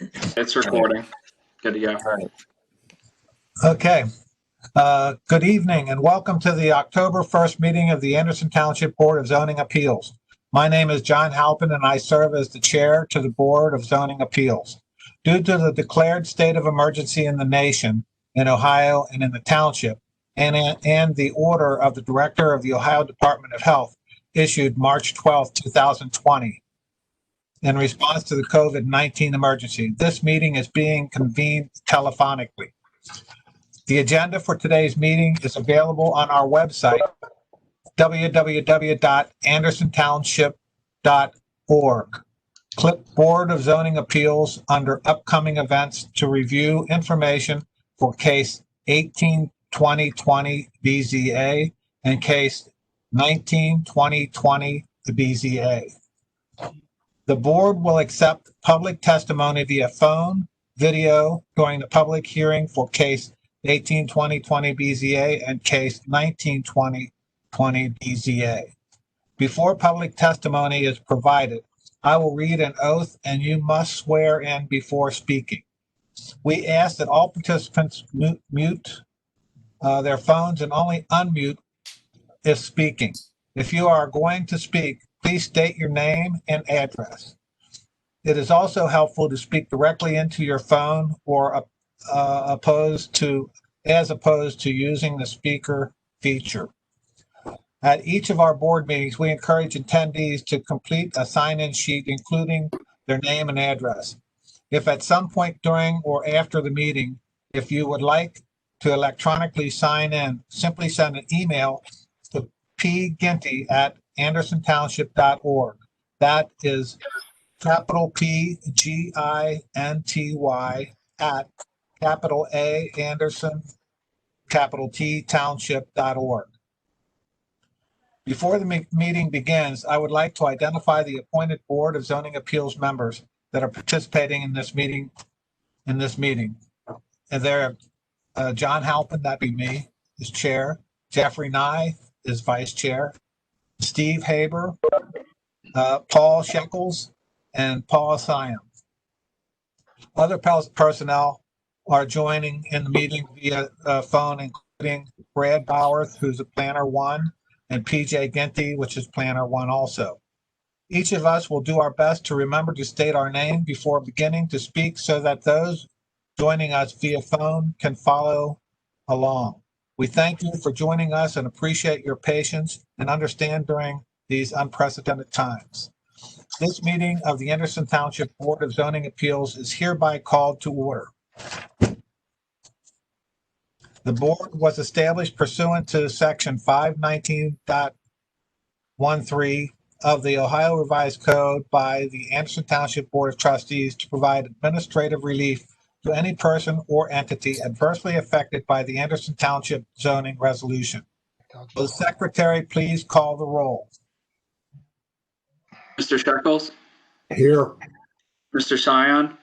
It's recording. Good to go. All right. Okay. Good evening and welcome to the October 1st meeting of the Anderson Township Board of Zoning Appeals. My name is John Halpin and I serve as the chair to the Board of Zoning Appeals. Due to the declared state of emergency in the nation, in Ohio and in the township, and the order of the Director of the Ohio Department of Health issued March 12, 2020, in response to the COVID-19 emergency, this meeting is being convened telephonically. The agenda for today's meeting is available on our website, www.andersontownship.org. Click Board of Zoning Appeals under Upcoming Events to review information for Case 18-2020 BZA and Case 19-2020 BZA. The board will accept public testimony via phone, video during the public hearing for Case 18-2020 BZA and Case 19-2020 BZA. Before public testimony is provided, I will read an oath and you must swear in before speaking. We ask that all participants mute their phones and only unmute if speaking. If you are going to speak, please state your name and address. It is also helpful to speak directly into your phone or as opposed to using the speaker feature. At each of our board meetings, we encourage attendees to complete a sign-in sheet, including their name and address. If at some point during or after the meeting, if you would like to electronically sign in, simply send an email to pginty@andersontownship.org. That is capital PGINTY at capital A Anderson, capital T Township.org. Before the meeting begins, I would like to identify the appointed Board of Zoning Appeals members that are participating in this meeting. And they're John Halpin, that'd be me, is chair. Jeffrey Nye is vice chair. Steve Haber, Paul Shekels, and Paul Siam. Other personnel are joining in the meeting via phone, including Brad Bowerth, who's a Planner 1, and PJ Ginty, which is Planner 1 also. Each of us will do our best to remember to state our name before beginning to speak so that those joining us via phone can follow along. We thank you for joining us and appreciate your patience and understand during these unprecedented times. This meeting of the Anderson Township Board of Zoning Appeals is hereby called to order. The board was established pursuant to Section 519.13 of the Ohio Revised Code by the Anderson Township Board of Trustees to provide administrative relief to any person or entity adversely affected by the Anderson Township zoning resolution. Will the secretary please call the roll? Mr. Shekels? Here. Mr. Sion?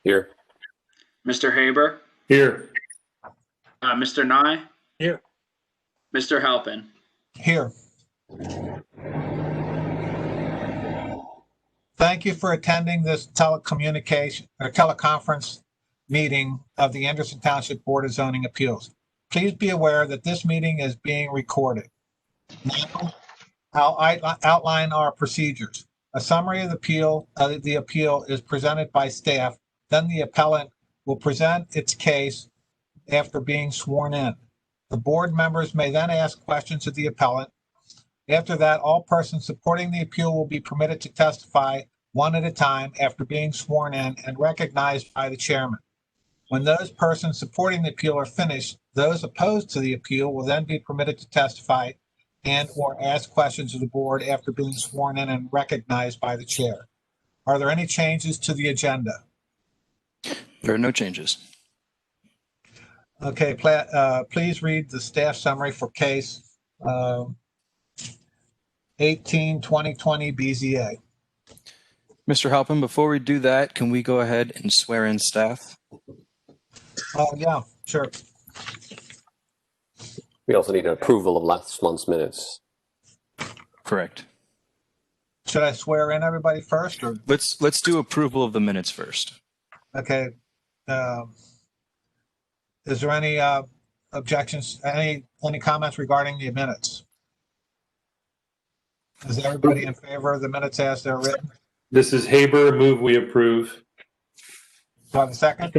Here. Mr. Haber? Here. Mr. Nye? Here. Mr. Halpin? Here. Thank you for attending this teleconference meeting of the Anderson Township Board of Zoning Appeals. Please be aware that this meeting is being recorded. Now, I'll outline our procedures. A summary of the appeal is presented by staff. Then the appellant will present its case after being sworn in. The board members may then ask questions of the appellant. After that, all persons supporting the appeal will be permitted to testify one at a time after being sworn in and recognized by the chairman. When those persons supporting the appeal are finished, those opposed to the appeal will then be permitted to testify and or ask questions of the board after being sworn in and recognized by the chair. Are there any changes to the agenda? There are no changes. Okay, please read the staff summary for case 18-2020 BZA. Mr. Halpin, before we do that, can we go ahead and swear in staff? Yeah, sure. We also need an approval of last month's minutes. Correct. should I swear in everybody first or? Let's do approval of the minutes first. Okay. Is there any objections, any comments regarding the minutes? Is everybody in favor of the minutes as they're written? This is Haber. Move we approve. Do I have a second?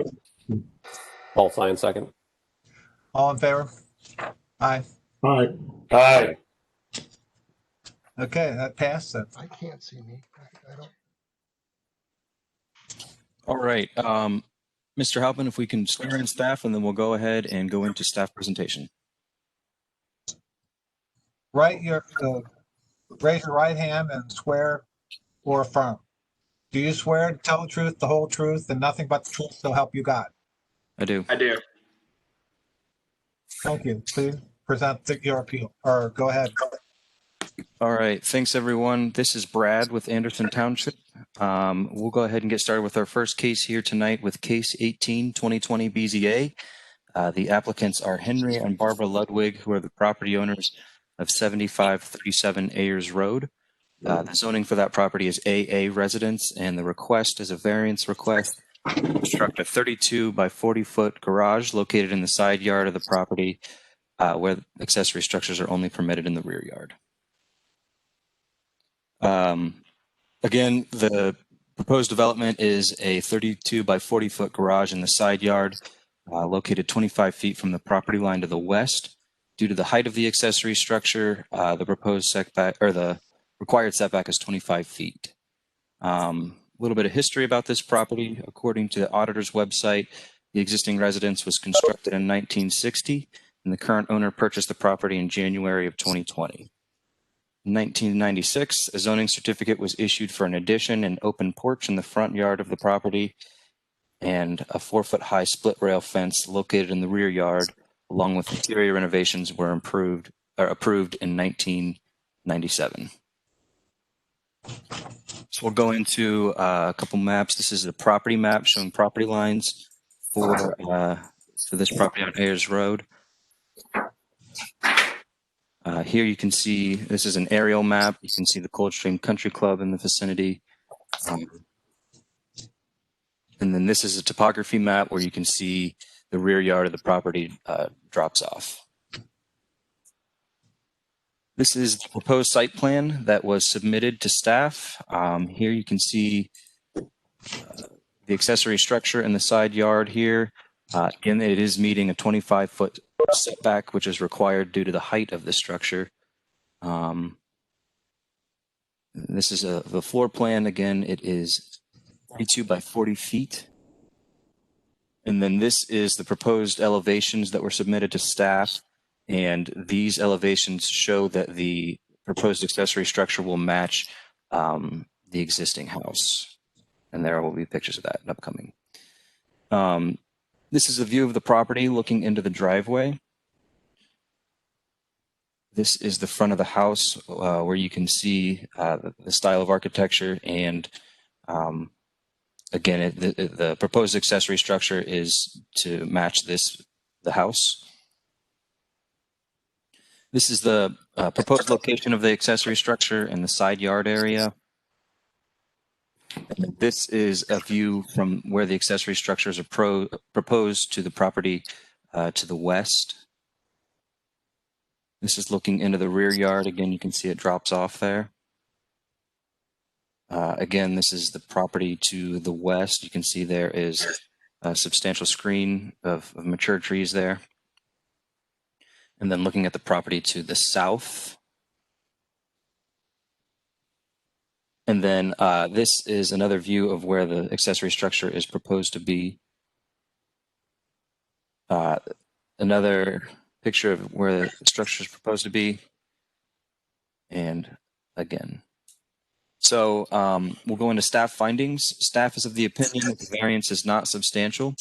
Paul Sign second. All in favor? Aye. Aye. Aye. Okay, that passed then. I can't see me. I don't. All right. Mr. Halpin, if we can swear in staff, and then we'll go ahead and go into staff presentation. Raise your right hand and swear or affirm. Do you swear to tell the truth, the whole truth, and nothing but the truth so help you God? I do. I do. Thank you. Please present your appeal, or go ahead. All right. Thanks, everyone. This is Brad with Anderson Township. We'll go ahead and get started with our first case here tonight with case 18-2020 BZA. The applicants are Henry and Barbara Ludwig, who are the property owners of 7537 Ayers Road. The zoning for that property is AA residence, and the request is a variance request to construct a 32 by 40 foot garage located in the side yard of the property, where accessory structures are only permitted in the rear yard. Again, the proposed development is a 32 by 40 foot garage in the side yard, located 25 feet from the property line to the west. Due to the height of the accessory structure, the proposed setback, or the required setback, is 25 feet. A little bit of history about this property. According to the auditor's website, the existing residence was constructed in 1960, and the current owner purchased the property in January of 2020. In 1996, a zoning certificate was issued for an addition and open porch in the front yard of the property, and a 4-foot-high split rail fence located in the rear yard, along with interior renovations, were approved in 1997. So we'll go into a couple maps. This is the property map showing property lines for this property on Ayers Road. Here you can see, this is an aerial map. You can see the Coldstream Country Club in the vicinity. And then this is a topography map where you can see the rear yard of the property drops off. This is the proposed site plan that was submitted to staff. Here you can see the accessory structure in the side yard here. Again, it is meeting a 25-foot setback, which is required due to the height of the structure. This is the floor plan. Again, it is 32 by 40 feet. And then this is the proposed elevations that were submitted to staff. And these elevations show that the proposed accessory structure will match the existing house. And there will be pictures of that upcoming. This is a view of the property looking into the driveway. This is the front of the house where you can see the style of architecture. And again, the proposed accessory structure is to match the house. This is the proposed location of the accessory structure in the side yard area. And this is a view from where the accessory structures are proposed to the property to the west. This is looking into the rear yard. Again, you can see it drops off there. Again, this is the property to the west. You can see there is a substantial screen of mature trees there. And then looking at the property to the south. And then this is another view of where the accessory structure is proposed to be. Another picture of where the structure is proposed to be. And again. So we'll go into staff findings. Staff is of the opinion that the variance is not substantial.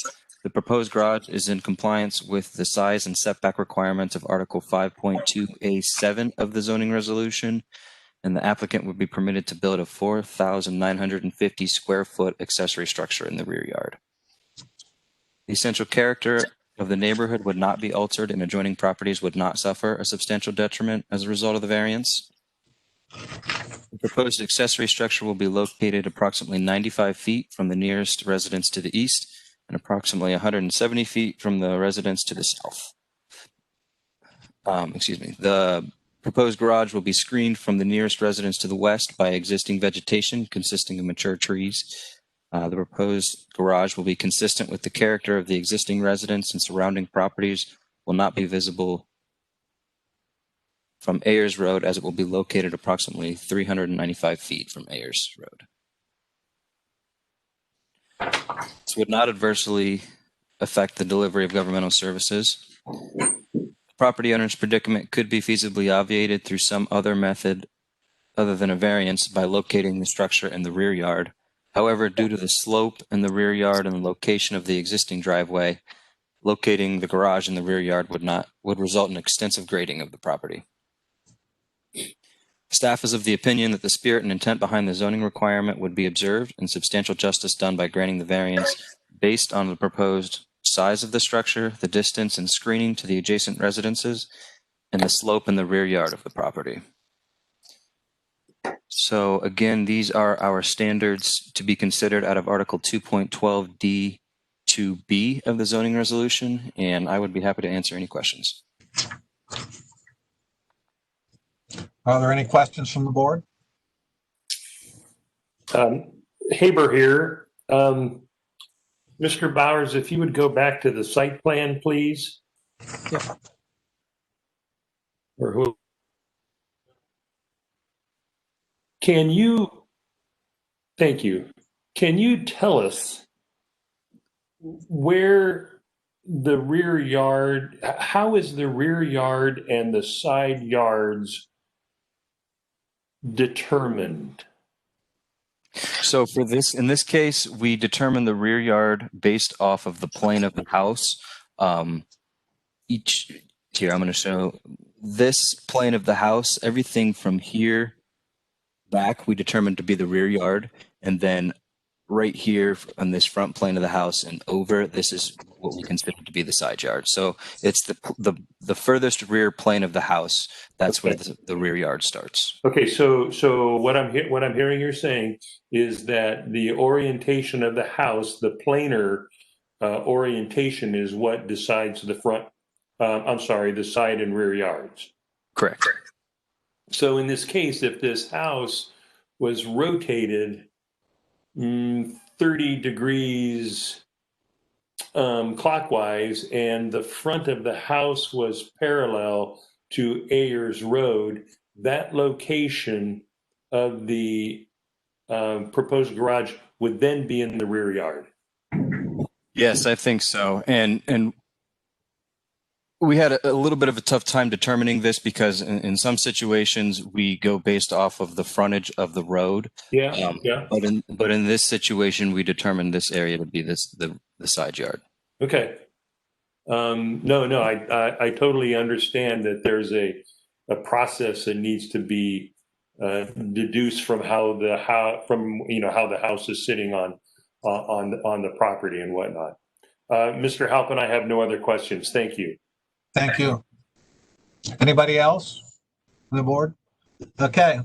The proposed garage is in compliance with the size and setback requirements of Article 5.2A7 of the zoning resolution, and the applicant would be permitted to build a 4,950 square foot accessory structure in the rear yard. The essential character of the neighborhood would not be altered, and adjoining properties would not suffer a substantial detriment as a result of the variance. The proposed accessory structure will be located approximately 95 feet from the nearest residence to the east and approximately 170 feet from the residence to the south. The proposed garage will be screened from the nearest residence to the west by existing vegetation consisting of mature trees. The proposed garage will be consistent with the character of the existing residence, and surrounding properties will not be visible from Ayers Road, as it will be located approximately 395 feet from Ayers Road. This would not adversely affect the delivery of governmental services. Property owner's predicament could be feasibly obviated through some other method other than a variance by locating the structure in the rear yard. However, due to the slope in the rear yard and the location of the existing driveway, locating the garage in the rear yard would result in extensive grading of the property. Staff is of the opinion that the spirit and intent behind the zoning requirement would be observed and substantial justice done by granting the variance based on the proposed size of the structure, the distance and screening to the adjacent residences, and the slope in the rear yard of the property. So again, these are our standards to be considered out of Article 2.12D to B of the zoning resolution, and I would be happy to answer any questions. Are there any questions from the board? Haber here. Mr. Bowers, if you would go back to the site plan, please. Yep. Or who? Can you, thank you. Can you tell us where the rear yard, how is the rear yard and the side yards determined? So for this, in this case, we determine the rear yard based off of the plane of the house. Here, I'm going to show this plane of the house, everything from here back, we determined to be the rear yard. And then right here on this front plane of the house and over, this is what we consider to be the side yard. So it's the furthest rear plane of the house. That's where the rear yard starts. Okay, so what I'm hearing you're saying is that the orientation of the house, the planar orientation, is what decides the front. The side and rear yards. Correct. So in this case, if this house was rotated 30 degrees clockwise and the front of the house was parallel to Ayers Road, that location of the proposed garage would then be in the rear yard. Yes, I think so. And we had a little bit of a tough time determining this because in some situations we go based off of the frontage of the road. Yeah. But in this situation, we determined this area to be the side yard. Okay. No, I totally understand that there's a process that needs to be deduced from how the house is sitting on the property and whatnot. Mr. Halpin, I have no other questions. Thank you. Thank you. Anybody else on the board? Okay,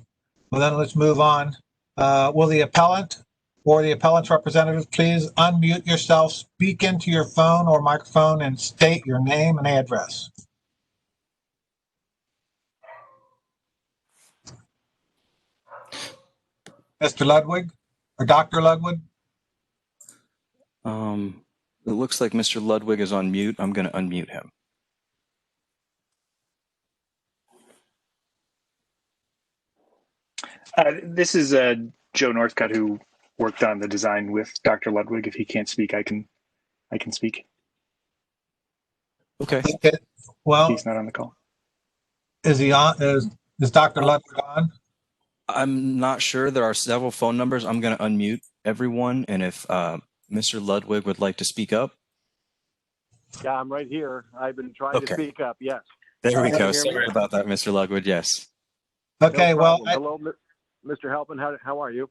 well then let's move on. Will the appellant or the appellant's representative please unmute yourself, speak into your phone or microphone, and state your name and address. Mr. Ludwig or Dr. Ludwig? It looks like Mr. Ludwig is on mute. I'm going to unmute him. This is Joe Northcutt, who worked on the design with Dr. Ludwig. If he can't speak, I can speak. Okay. Well, He's not on the call. is he on? Is Dr. Ludwig on? I'm not sure. There are several phone numbers. I'm going to unmute everyone. And if Mr. Ludwig would like to speak up. Yeah, I'm right here. I've been trying to speak up. Yes. There we go. me? Sorry about that, Mr. Ludwig. Yes. Okay, No well, problem. Hello, Mr. Halpin. How are you?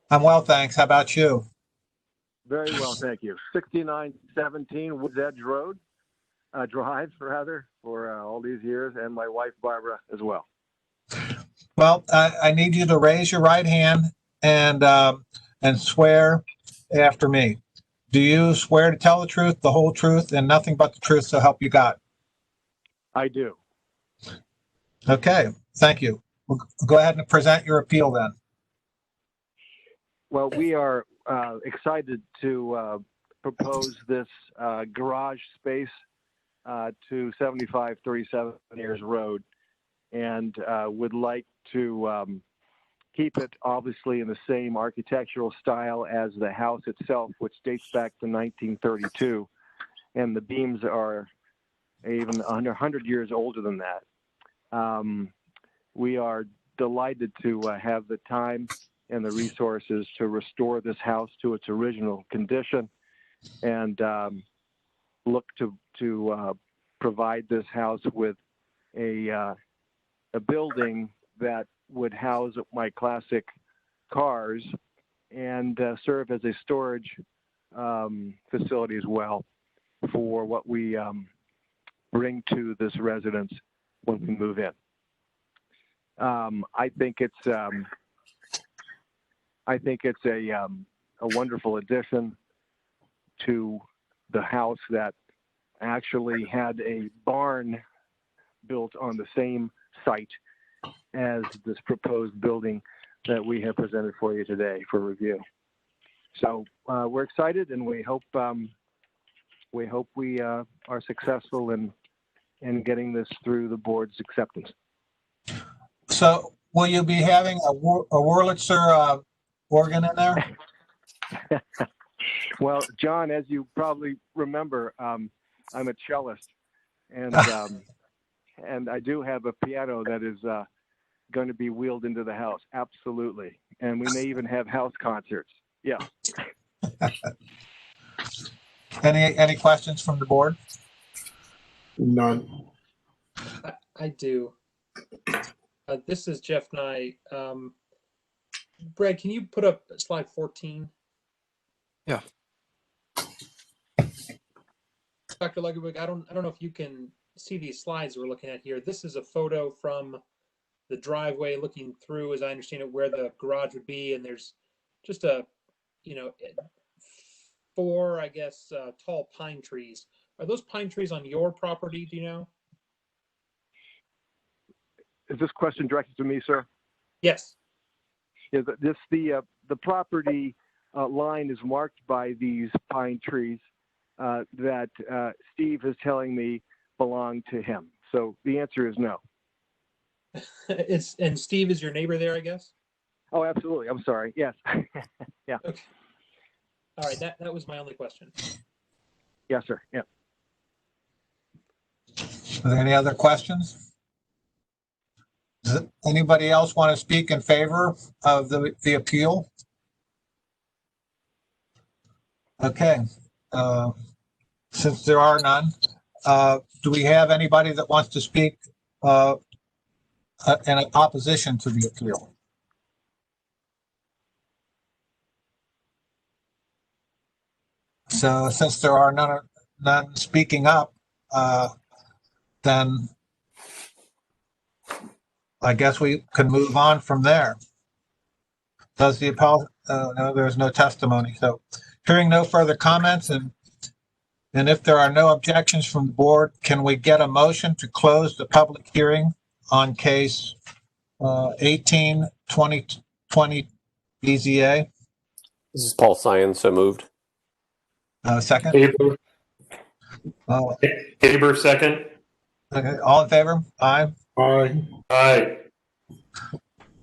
I'm well, thanks. How about you? Very well, thank you. 6917 Woods Edge Road, Drive, rather, for all these years, and my wife, Barbara, as well. Well, I need you to raise your right hand and swear after me. Do you swear to tell the truth, the whole truth, and nothing but the truth, so help you God? I do. Okay, thank you. We'll go ahead and present your appeal then. Well, we are excited to propose this garage space to 7537 Ayers Road, and would like to keep it obviously in the same architectural style as the house itself, which dates back to 1932, and the beams are even 100 years older than that. We are delighted to have the time and the resources to restore this house to its original condition, and look to provide this house with a building that would house my classic cars and serve as a storage facility as well for what we bring to this residence when we move in. I think it's a wonderful addition to the house that actually had a barn built on the same site as this proposed building that we have presented for you today for review. So we're excited, and we hope we are successful in getting this through the board's acceptance. So will you be having a Wurlitzer organ in there? Well, John, as you probably remember, I'm a cellist, and and I do have a piano that is going to be wheeled into the house. Absolutely, and we may even have house concerts. Yeah. Any questions from the board? None. I do. This is Jeff Nye. Brad, can you put up slide 14? Yeah. Dr. Ludwig, I don't know if you can see these slides we're looking at here. This is a photo from the driveway looking through, as I understand it, where the garage would be, and there's just a, 4, I guess, tall pine trees. Are those pine trees on your property? Do you know? Is this question directed to me, sir? Yes. Yeah, the property line is marked by these pine trees that Steve is telling me belong to him. So the answer is no. And Steve is your neighbor there, I guess? Oh, absolutely. I'm sorry. Yes. Yeah. Okay. All right. That was my only question. Yes, sir. Yeah. Are there any other questions? Does anybody else want to speak in favor of the appeal? Okay. Since there are none, do we have anybody that wants to speak in opposition to the appeal? So since there are none speaking up, then I guess we can move on from there. Does the appellant? No, there's no testimony. So hearing no further comments, and if there are no objections from the board, can we get a motion to close the public hearing on case 18-2020 BZA? This is Paul Sion, so moved. Second? Haber, Oh, Haber, second. okay. All in favor? Aye. Aye. Aye.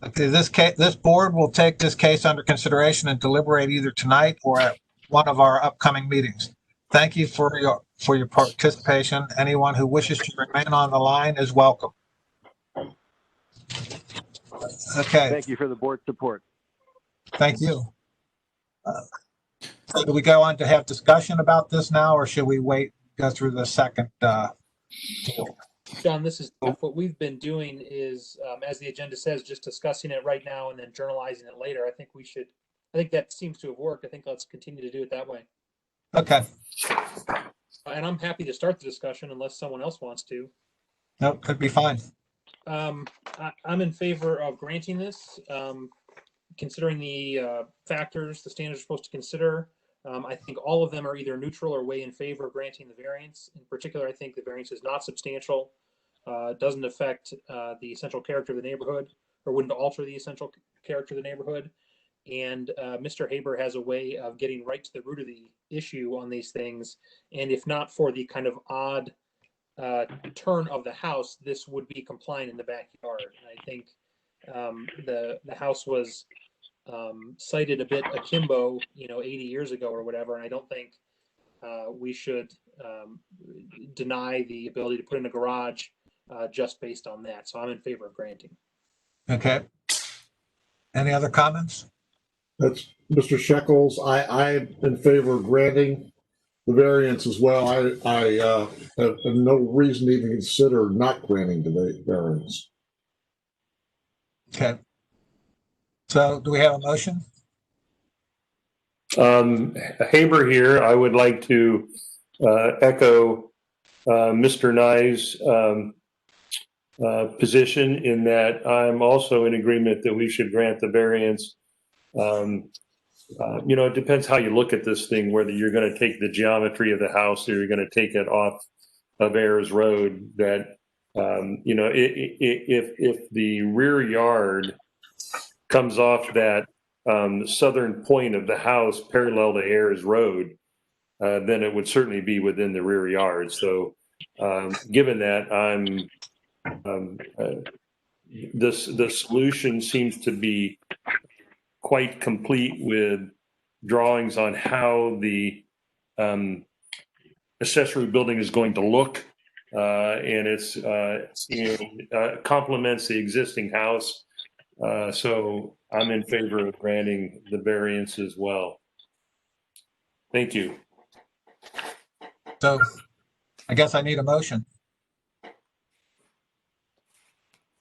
Okay, this board will take this case under consideration and deliberate either tonight or at one of our upcoming meetings. Thank you for your participation. Anyone who wishes to remain on the line is welcome. Okay, Thank you for the board's support. thank you. Do we go on to have discussion about this now, or should we wait, go through the second? John, this is Jeff. What we've been doing is, as the agenda says, just discussing it right now and then journalizing it later. I think that seems to have worked. I think let's continue to do it that way. Okay, And I'm happy to start the discussion unless someone else wants to. no, could be fine. I'm in favor of granting this, considering the factors the standards are supposed to consider. I think all of them are either neutral or weigh in favor of granting the variance. In particular, I think the variance is not substantial, doesn't affect the essential character of the neighborhood, or wouldn't alter the essential character of the neighborhood. And Mr. Haber has a way of getting right to the root of the issue on these things. And if not for the kind of odd turn of the house, this would be compliant in the backyard. And I think the house was cited a bit akimbo, 80 years ago or whatever. And I don't think we should deny the ability to put in a garage just based on that. So I'm in favor of granting. Okay. Any other comments? That's Mr. Shekels. I'm in favor of granting the variance as well. I have no reason to even consider not granting the variance. Okay. So do we have a motion? Haber here. I would like to echo Mr. Nye's position in that I'm also in agreement that we should grant the variance. It depends how you look at this thing, whether you're going to take the geometry of the house or you're going to take it off of Ayers Road. That, if the rear yard comes off that southern point of the house parallel to Ayers Road, then it would certainly be within the rear yard. So given that, the solution seems to be quite complete with drawings on how the accessory building is going to look, and it complements the existing house. So I'm in favor of granting the variance as well. Thank you. So I guess I need a motion.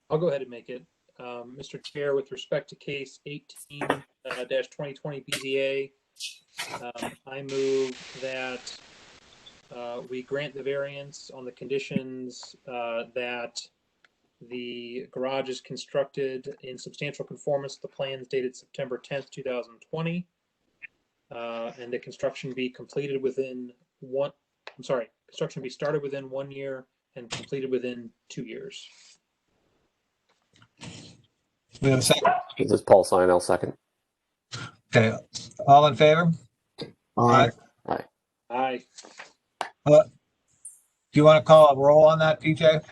I'll go ahead and make it. Mr. Chair, with respect to case 18-2020 BZA, I move that we grant the variance on the conditions that the garage is constructed in substantial conformance to the plans dated September 10th, 2020, and the construction be completed within construction be started within 1 year and completed within 2 years. We have a second. This is Paul Sign. I'll second. Okay. All in favor? Aye. Aye. Do you want to call a roll on that, PJ?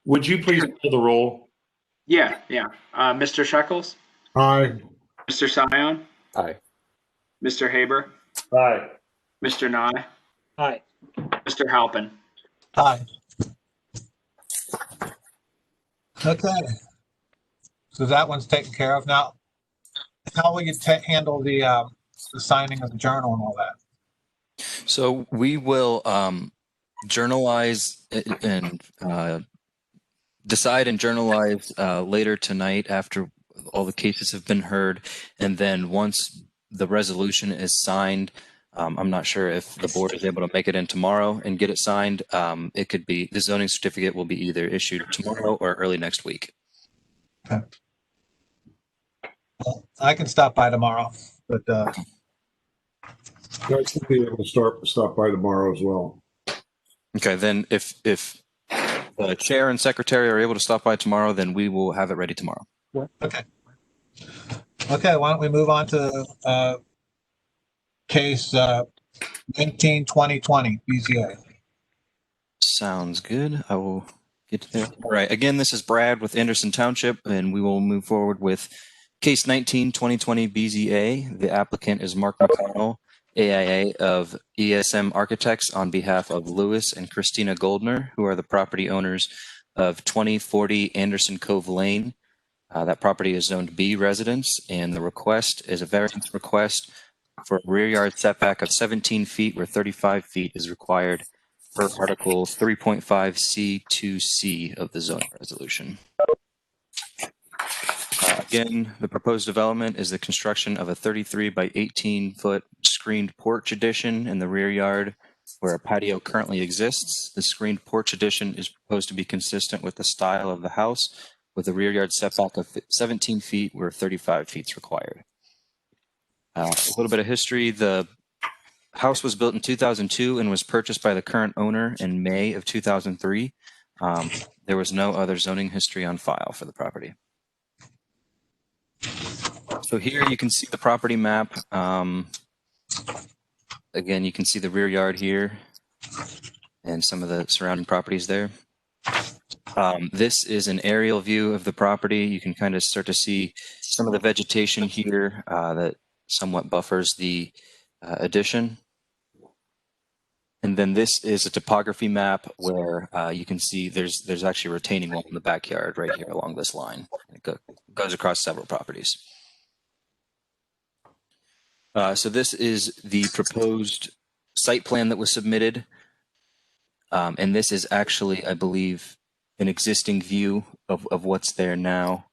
Would you please call the roll? Yeah. Mr. Shekels, Aye. Mr. Sion, Aye. Mr. Haber, Aye. Mr. Nye, Aye. Mr. Halpin. Aye. Okay. So that one's taken care of. Now, how will you handle the signing of the journal and all that? So we will journalize and decide and journalize later tonight after all the cases have been heard. And then once the resolution is signed, I'm not sure if the board is able to make it in tomorrow and get it signed. It could be, the zoning certificate will be either issued tomorrow or early next week. Okay. Well, I can stop by tomorrow, but I should be able to stop by tomorrow as well. Okay, then if the chair and secretary are able to stop by tomorrow, then we will have it ready tomorrow. okay. Okay, why don't we move on to case 19-2020 BZA. Sounds good. I will get to there. All right. Again, this is Brad with Anderson Township, and we will move forward with case 19-2020 BZA. The applicant is Mark McConnell, AIA of ESM Architects, on behalf of Louis and Christina Goldner, who are the property owners of 2040 Anderson Cove Lane. That property is zoned B residence, and the request is a variance request for a rear yard setback of 17 feet where 35 feet is required per Article 3.5C2C of the zoning resolution. Again, the proposed development is the construction of a 33 by 18 foot screened porch addition in the rear yard Where a patio currently exists, the screened porch addition is proposed to be consistent with the style of the house, with a rear yard setback of 17 feet where 35 feet is required. A little bit of history. The house was built in 2002 and was purchased by the current owner in May of 2003. There was no other zoning history on file for the property. So here you can see the property map. Again, you can see the rear yard here and some of the surrounding properties there. This is an aerial view of the property. You can kind of start to see some of the vegetation here that somewhat buffers the addition. And then this is a topography map where you can see there's actually a retaining wall in the backyard right here along this line. It goes across several properties. So this is the proposed site plan that was submitted. And this is actually, I believe, an existing view of what's there now.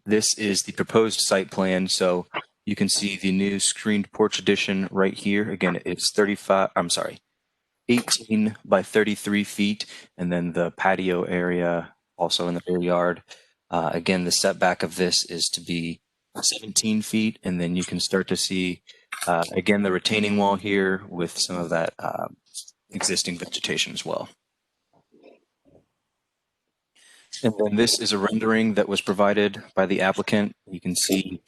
This is the proposed site plan. So you can see the new screened porch addition right here. Again, it's 18 by 33 feet. And then the patio area also in the rear yard. Again, the setback of this is to be 17 feet. And then you can start to see, again, the retaining wall here with some of that existing vegetation as well. And then this is a rendering that was provided by the applicant. You can see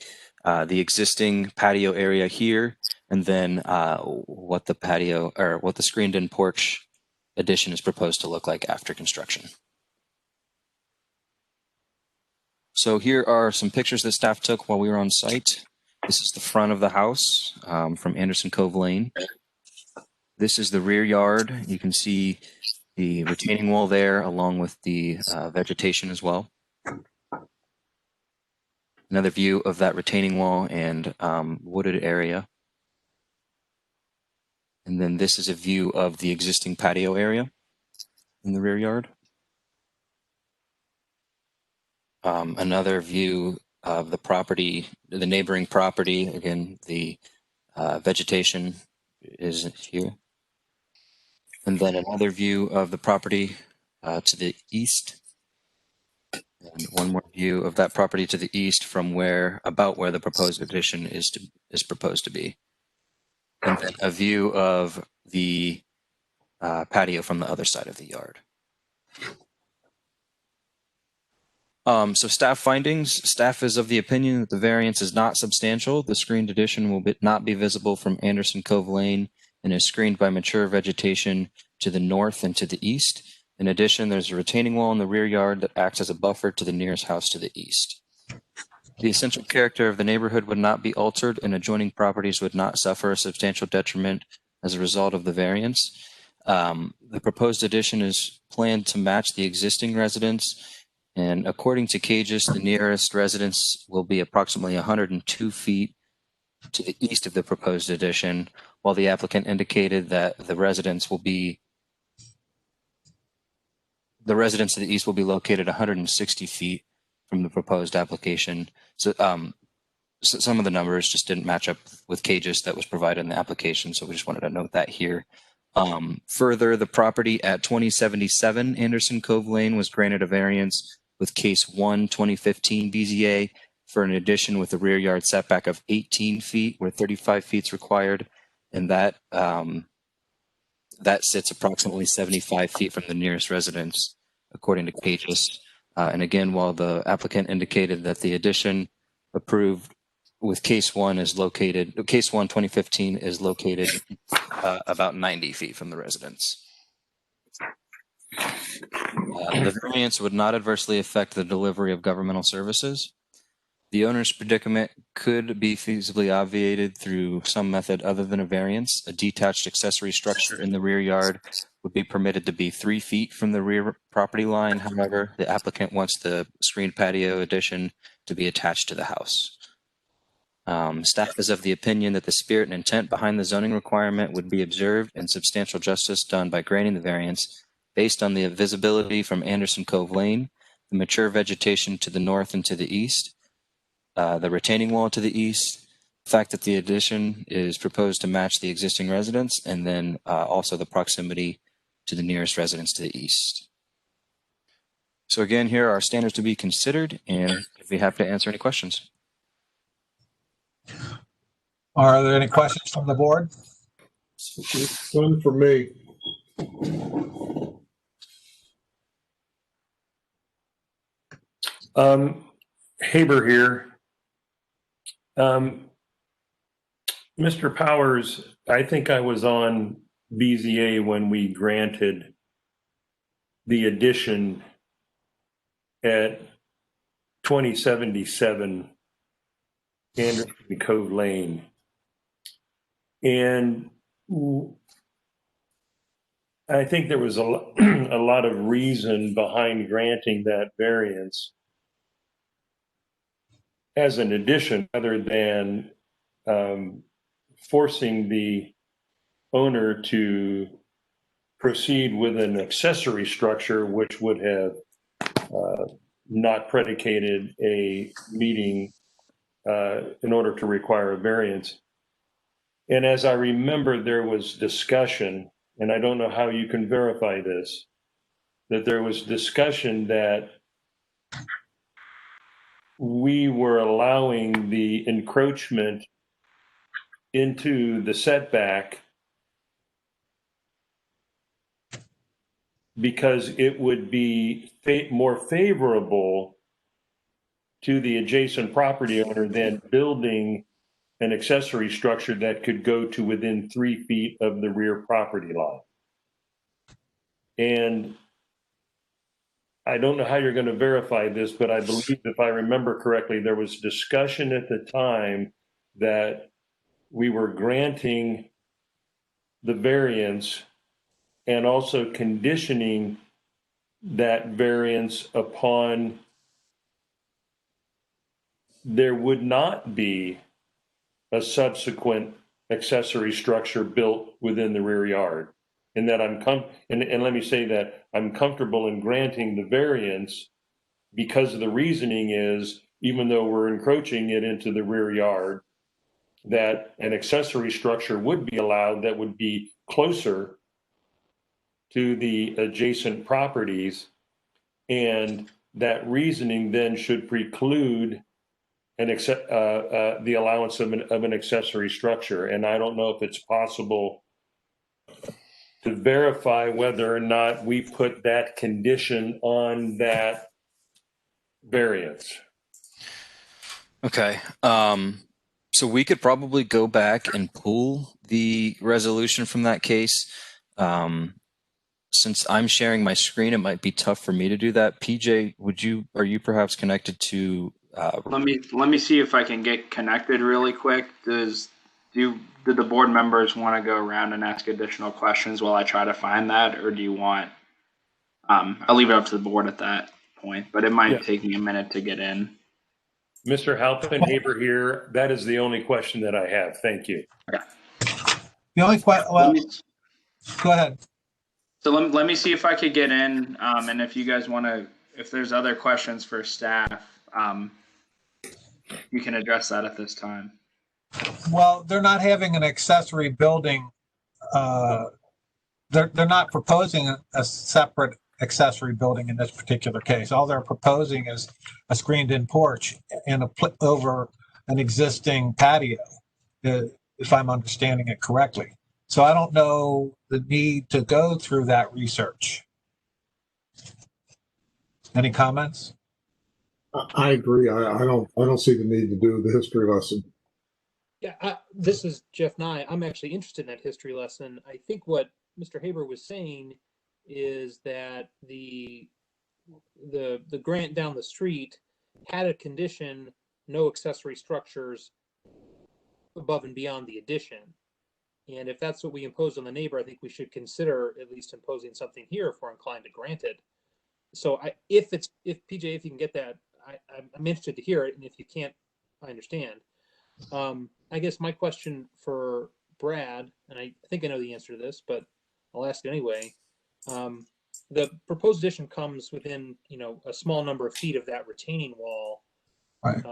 the existing patio area here, and then what the patio or what the screened-in porch addition is proposed to look like after construction. So here are some pictures that staff took while we were on site. This is the front of the house from Anderson Cove Lane. This is the rear yard. You can see the retaining wall there along with the vegetation as well. Another view of that retaining wall and wooded area. And then this is a view of the existing patio area in the rear yard. Another view of the property, the neighboring property. Again, the vegetation is here. And then another view of the property to the east. And one more view of that property to the east from about where the proposed addition is proposed to be. And then a view of the patio from the other side of the yard. So staff findings. Staff is of the opinion that the variance is not substantial. The screened addition will not be visible from Anderson Cove Lane and is screened by mature vegetation to the north and to the east. In addition, there's a retaining wall in the rear yard that acts as a buffer to the nearest house to the east. The essential character of the neighborhood would not be altered, and adjoining properties would not suffer a substantial detriment as a result of the variance. The proposed addition is planned to match the existing residence, and according to Cagis, the nearest residence will be approximately 102 feet to the east of the proposed addition, while the applicant indicated that the residence to the east will be located 160 feet from the proposed application. So, so some of the numbers just didn't match up with Cagis that was provided in the application, so we just wanted to note that here. Further, the property at 2077 Anderson Cove Lane was granted a variance with case 1 2015 BZA for an addition with a rear yard setback of 18 feet where 35 feet is required. And that sits approximately 75 feet from the nearest residence, according to Cagis. And again, while the applicant indicated that the addition approved with case 1 2015 is located about 90 feet from the residence. The variance would not adversely affect the delivery of governmental services. The owner's predicament could be feasibly obviated through some method other than a variance. A detached accessory structure in the rear yard would be permitted to be 3 feet from the rear property line. However, the applicant wants the screened patio addition to be attached to the house. Staff is of the opinion that the spirit and intent behind the zoning requirement would be observed and substantial justice done by granting the variance based on the visibility from Anderson Cove Lane, the mature vegetation to the north and to the east, the retaining wall to the east, the fact that the addition is proposed to match the existing residence, and then also the proximity to the nearest residence to the east. So again, here are standards to be considered, and I'd be happy to answer any questions. Are there any questions from the board? None for me. Haber here. Mr. Powers, I think I was on BZA when we granted the addition at 2077 Anderson Cove Lane. And I think there was a lot of reason behind granting that variance as an addition rather than forcing the owner to proceed with an accessory structure, which would have not predicated a meeting in order to require a variance. And as I remember, there was discussion, and I don't know how you can verify this, that there was discussion that we were allowing the encroachment into the setback because it would be more favorable to the adjacent property owner than building an accessory structure that could go to within 3 feet of the rear property line. And I don't know how you're going to verify this, but I believe, if I remember correctly, there was discussion at the time that we were granting the variance and also conditioning that variance upon there would not be a subsequent accessory structure built within the rear yard. And that and let me say that I'm comfortable in granting the variance because the reasoning is, even though we're encroaching it into the rear yard, that an accessory structure would be allowed that would be closer to the adjacent properties, and that reasoning then should preclude the allowance of an accessory structure. And I don't know if it's possible to verify whether or not we put that condition on that variance. Okay. So we could probably go back and pull the resolution from that case. Since I'm sharing my screen, it might be tough for me to do that. PJ, are you perhaps connected to? Let me see if I can get connected really quick. Do the board members want to go around and ask additional questions while I try to find that, or do you want? I'll leave it up to the board at that point, but it might take me a minute to get in. Mr. Halpin, Haber here. That is the only question that I have. Thank you. Okay. The only question, well, go ahead. So let me see if I could get in, and if you guys want to, if there's other questions for staff, you can address that at this time. Well, they're not having an accessory building. They're not proposing a separate accessory building in this particular case. All they're proposing is a screened-in porch and over an existing patio, if I'm understanding it correctly. So I don't know the need to go through that research. Any comments? I agree. I don't see the need to do the history lesson. Yeah, this is Jeff Nye. I'm actually interested in that history lesson. I think what Mr. Haber was saying is that the grant down the street had a condition, no accessory structures above and beyond the addition. And if that's what we impose on the neighbor, I think we should consider at least imposing something here if we're inclined to grant it. So if PJ, if you can get that, I'm interested to hear it. And if you can't, I understand. I guess my question for Brad, and I think I know the answer to this, but I'll ask it anyway. The proposed addition comes within, a small number of feet of that retaining wall. Right.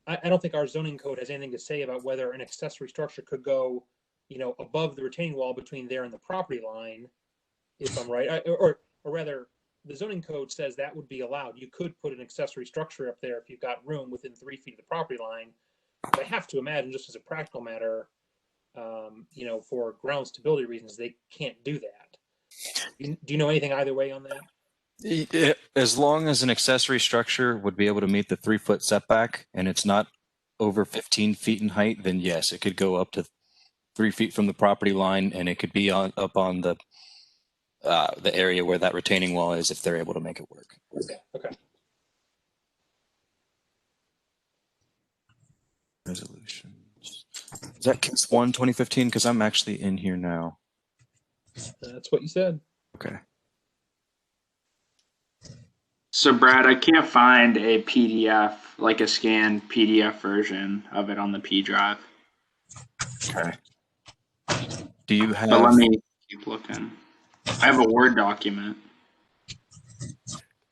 I don't think our zoning code has anything to say about whether an accessory structure could go, above the retaining wall between there and the property line, if I'm right. Or rather, the zoning code says that would be allowed. You could put an accessory structure up there if you've got room within 3 feet of the property line. But I have to imagine, just as a practical matter, for ground stability reasons, they can't do that. Do you know anything either way on that? As long as an accessory structure would be able to meet the 3-foot setback and it's not over 15 feet in height, then yes, it could go up to 3 feet from the property line, and it could be up on the area where that retaining wall is if they're able to make it work. Okay. Resolutions. Is that case 1, 2015? Because I'm actually in here now. That's what you said. Okay. So Brad, I can't find a PDF, like a scanned PDF version of it on the P drive. Okay. Do you have? But let me keep looking. I have a Word document.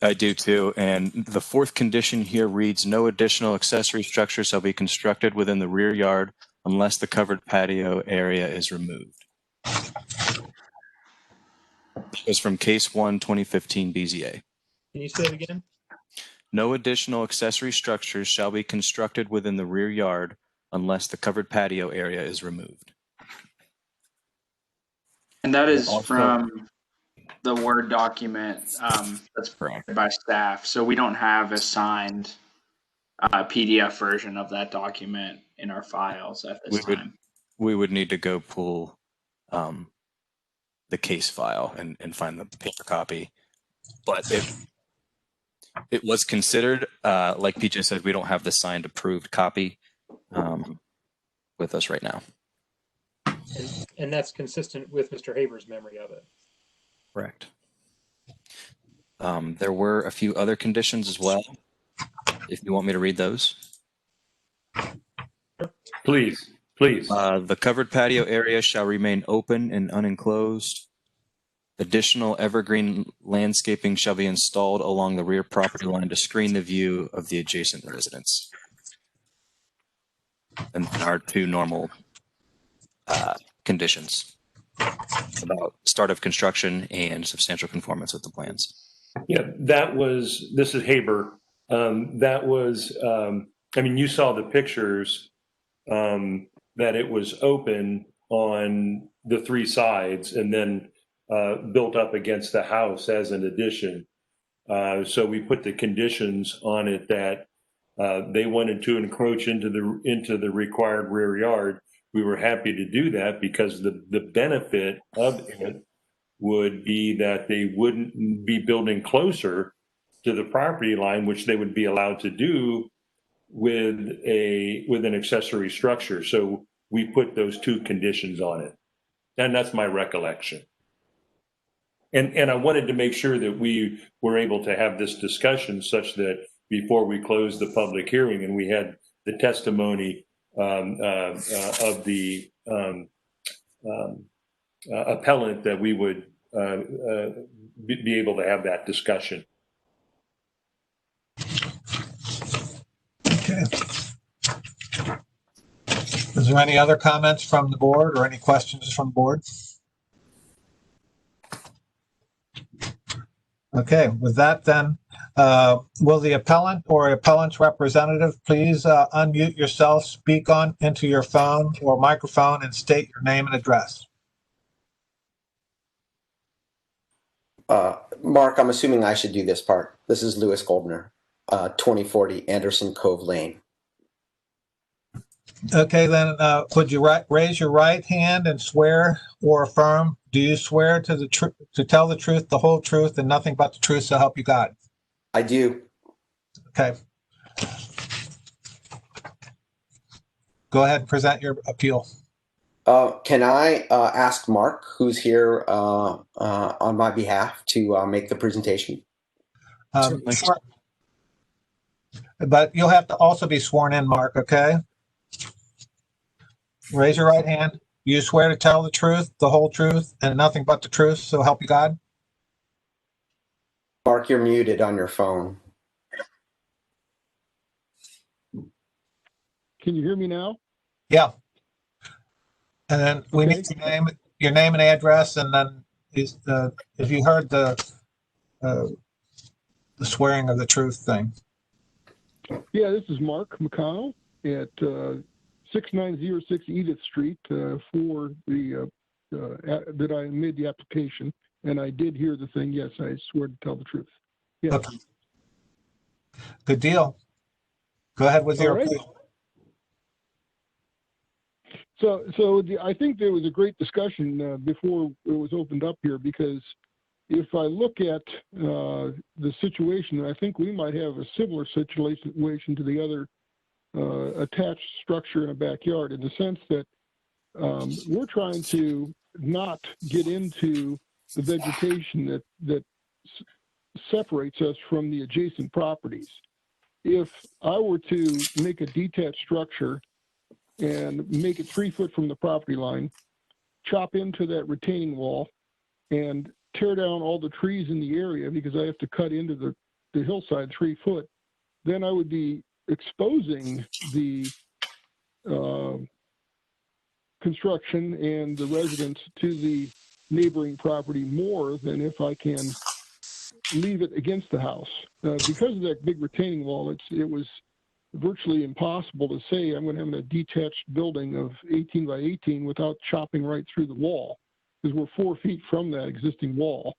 I do too. And the 4th condition here reads, no additional accessory structure shall be constructed within the rear yard unless the covered patio area is removed. It was from case 1, 2015 BZA. Can you say it again? No additional accessory structures shall be constructed within the rear yard unless the covered patio area is removed. And that is from the Word document that's provided by staff. So we don't have a signed PDF version of that document in our files at this time. We would need to go pull the case file and find the paper copy. But it was considered, like PJ said, we don't have the signed approved copy with us right now. And that's consistent with Mr. Haber's memory of it. Correct. There were a few other conditions as well, if you want me to read those. Please. The covered patio area shall remain open and unenclosed. Additional evergreen landscaping shall be installed along the rear property line to screen the view of the adjacent residence. And our 2 normal conditions about start of construction and substantial conformance with the plans. Yeah, this is Haber. You saw the pictures, that it was open on the 3 sides and then built up against the house as an addition. So we put the conditions on it that they wanted to encroach into the required rear yard. We were happy to do that because the benefit of it would be that they wouldn't be building closer to the property line, which they would be allowed to do with an accessory structure. So we put those 2 conditions on it. And that's my recollection. And I wanted to make sure that we were able to have this discussion such that before we closed the public hearing and we had the testimony of the appellant, that we would be able to have that discussion. Okay. Is there any other comments from the board or any questions from the board? Okay, with that then, will the appellant or appellant's representative please unmute yourself, speak into your phone or microphone and state your name and address. Mark, I'm assuming I should do this part. This is Louis Goldner, 2040 Anderson Cove Lane. Okay, then would you raise your right hand and swear or affirm? Do you swear to tell the truth, the whole truth, and nothing but the truth, so help you God? I do. Okay. Go ahead and present your appeal. Can I ask Mark, who's here on my behalf, to make the presentation? Sure. But you'll have to also be sworn in, Mark, okay? Raise your right hand. You swear to tell the truth, the whole truth, and nothing but the truth, so help you God? Mark, you're muted on your phone. Can you hear me now? Yeah. And then we Okay. need your name and address, and then if you heard the swearing of the truth thing. Yeah, this is Mark McConnell at 6906 Edith Street for the that I made the application, and I did hear the thing. Yes, I swear to tell the truth. Yes. Okay. Good deal. Go ahead with your All right. appeal. So I think there was a great discussion before it was opened up here, because if I look at the situation, I think we might have a similar situation to the other attached structure in a backyard, in the sense that we're trying to not get into the vegetation that separates us from the adjacent properties. If I were to make a detached structure and make it 3 foot from the property line, chop into that retaining wall, and tear down all the trees in the area because I have to cut into the hillside 3 foot, then I would be exposing the construction and the residents to the neighboring property more than if I can leave it against the house. Because of that big retaining wall, it was virtually impossible to say I'm going to have a detached building of 18 by 18 without chopping right through the wall, because we're 4 feet from that existing wall.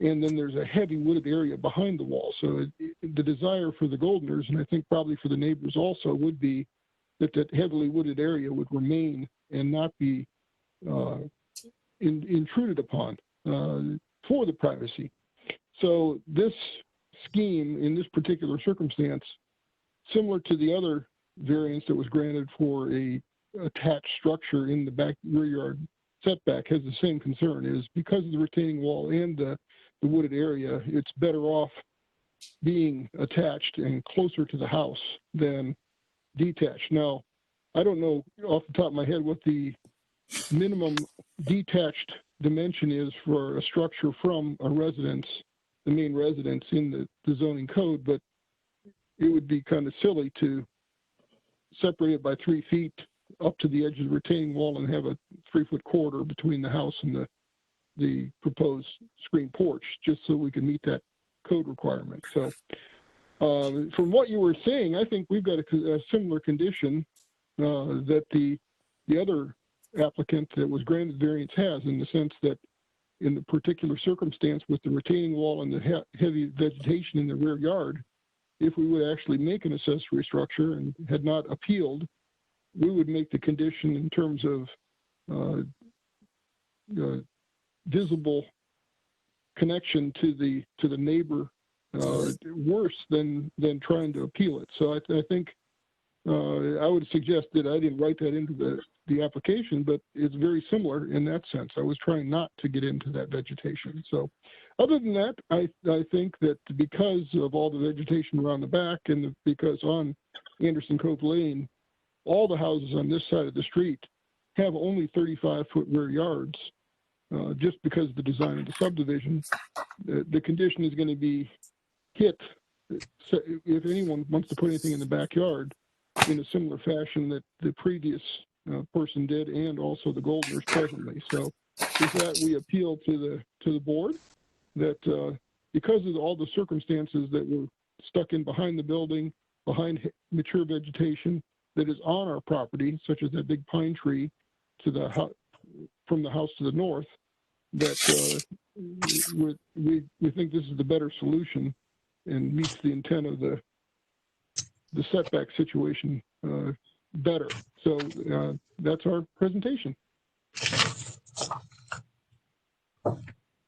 And then there's a heavy wooded area behind the wall. So the desire for the Goldners, and I think probably for the neighbors also, would be that that heavily wooded area would remain and not be intruded upon for the privacy. So this scheme in this particular circumstance, similar to the other variance that was granted for a attached structure in the back rear yard setback, has the same concern. Is because of the retaining wall and the wooded area, it's better off being attached and closer to the house than detached. Now, I don't know off the top of my head what the minimum detached dimension is for a structure from a residence, the main residence in the zoning code, but it would be kind of silly to separate it by 3 feet up to the edge of the retaining wall and have a 3 foot corridor between the house and the proposed screen porch, just so we can meet that code requirement. So from what you were saying, I think we've got a similar condition that the other applicant that was granted variance has, in the sense that in the particular circumstance with the retaining wall and the heavy vegetation in the rear yard, if we would actually make an accessory structure and had not appealed, we would make the condition in terms of visible connection to the neighbor worse than trying to appeal it. So I think I would suggest that I didn't write that into the application, but it's very similar in that sense. I was trying not to get into that vegetation. So other than that, I think that because of all the vegetation around the back, and because on Anderson Cove Lane, all the houses on this side of the street have only 35-foot rear yards, just because of the design of the subdivision. The condition is going to be hit if anyone wants to put anything in the backyard in a similar fashion that the previous person did, and also the Goldners presently. So with that, we appeal to the board that because of all the circumstances that were stuck in behind the building, behind mature vegetation that is on our property, such as that big pine tree from the house to the north, that we think this is the better solution and meets the intent of the setback situation better. So that's our presentation.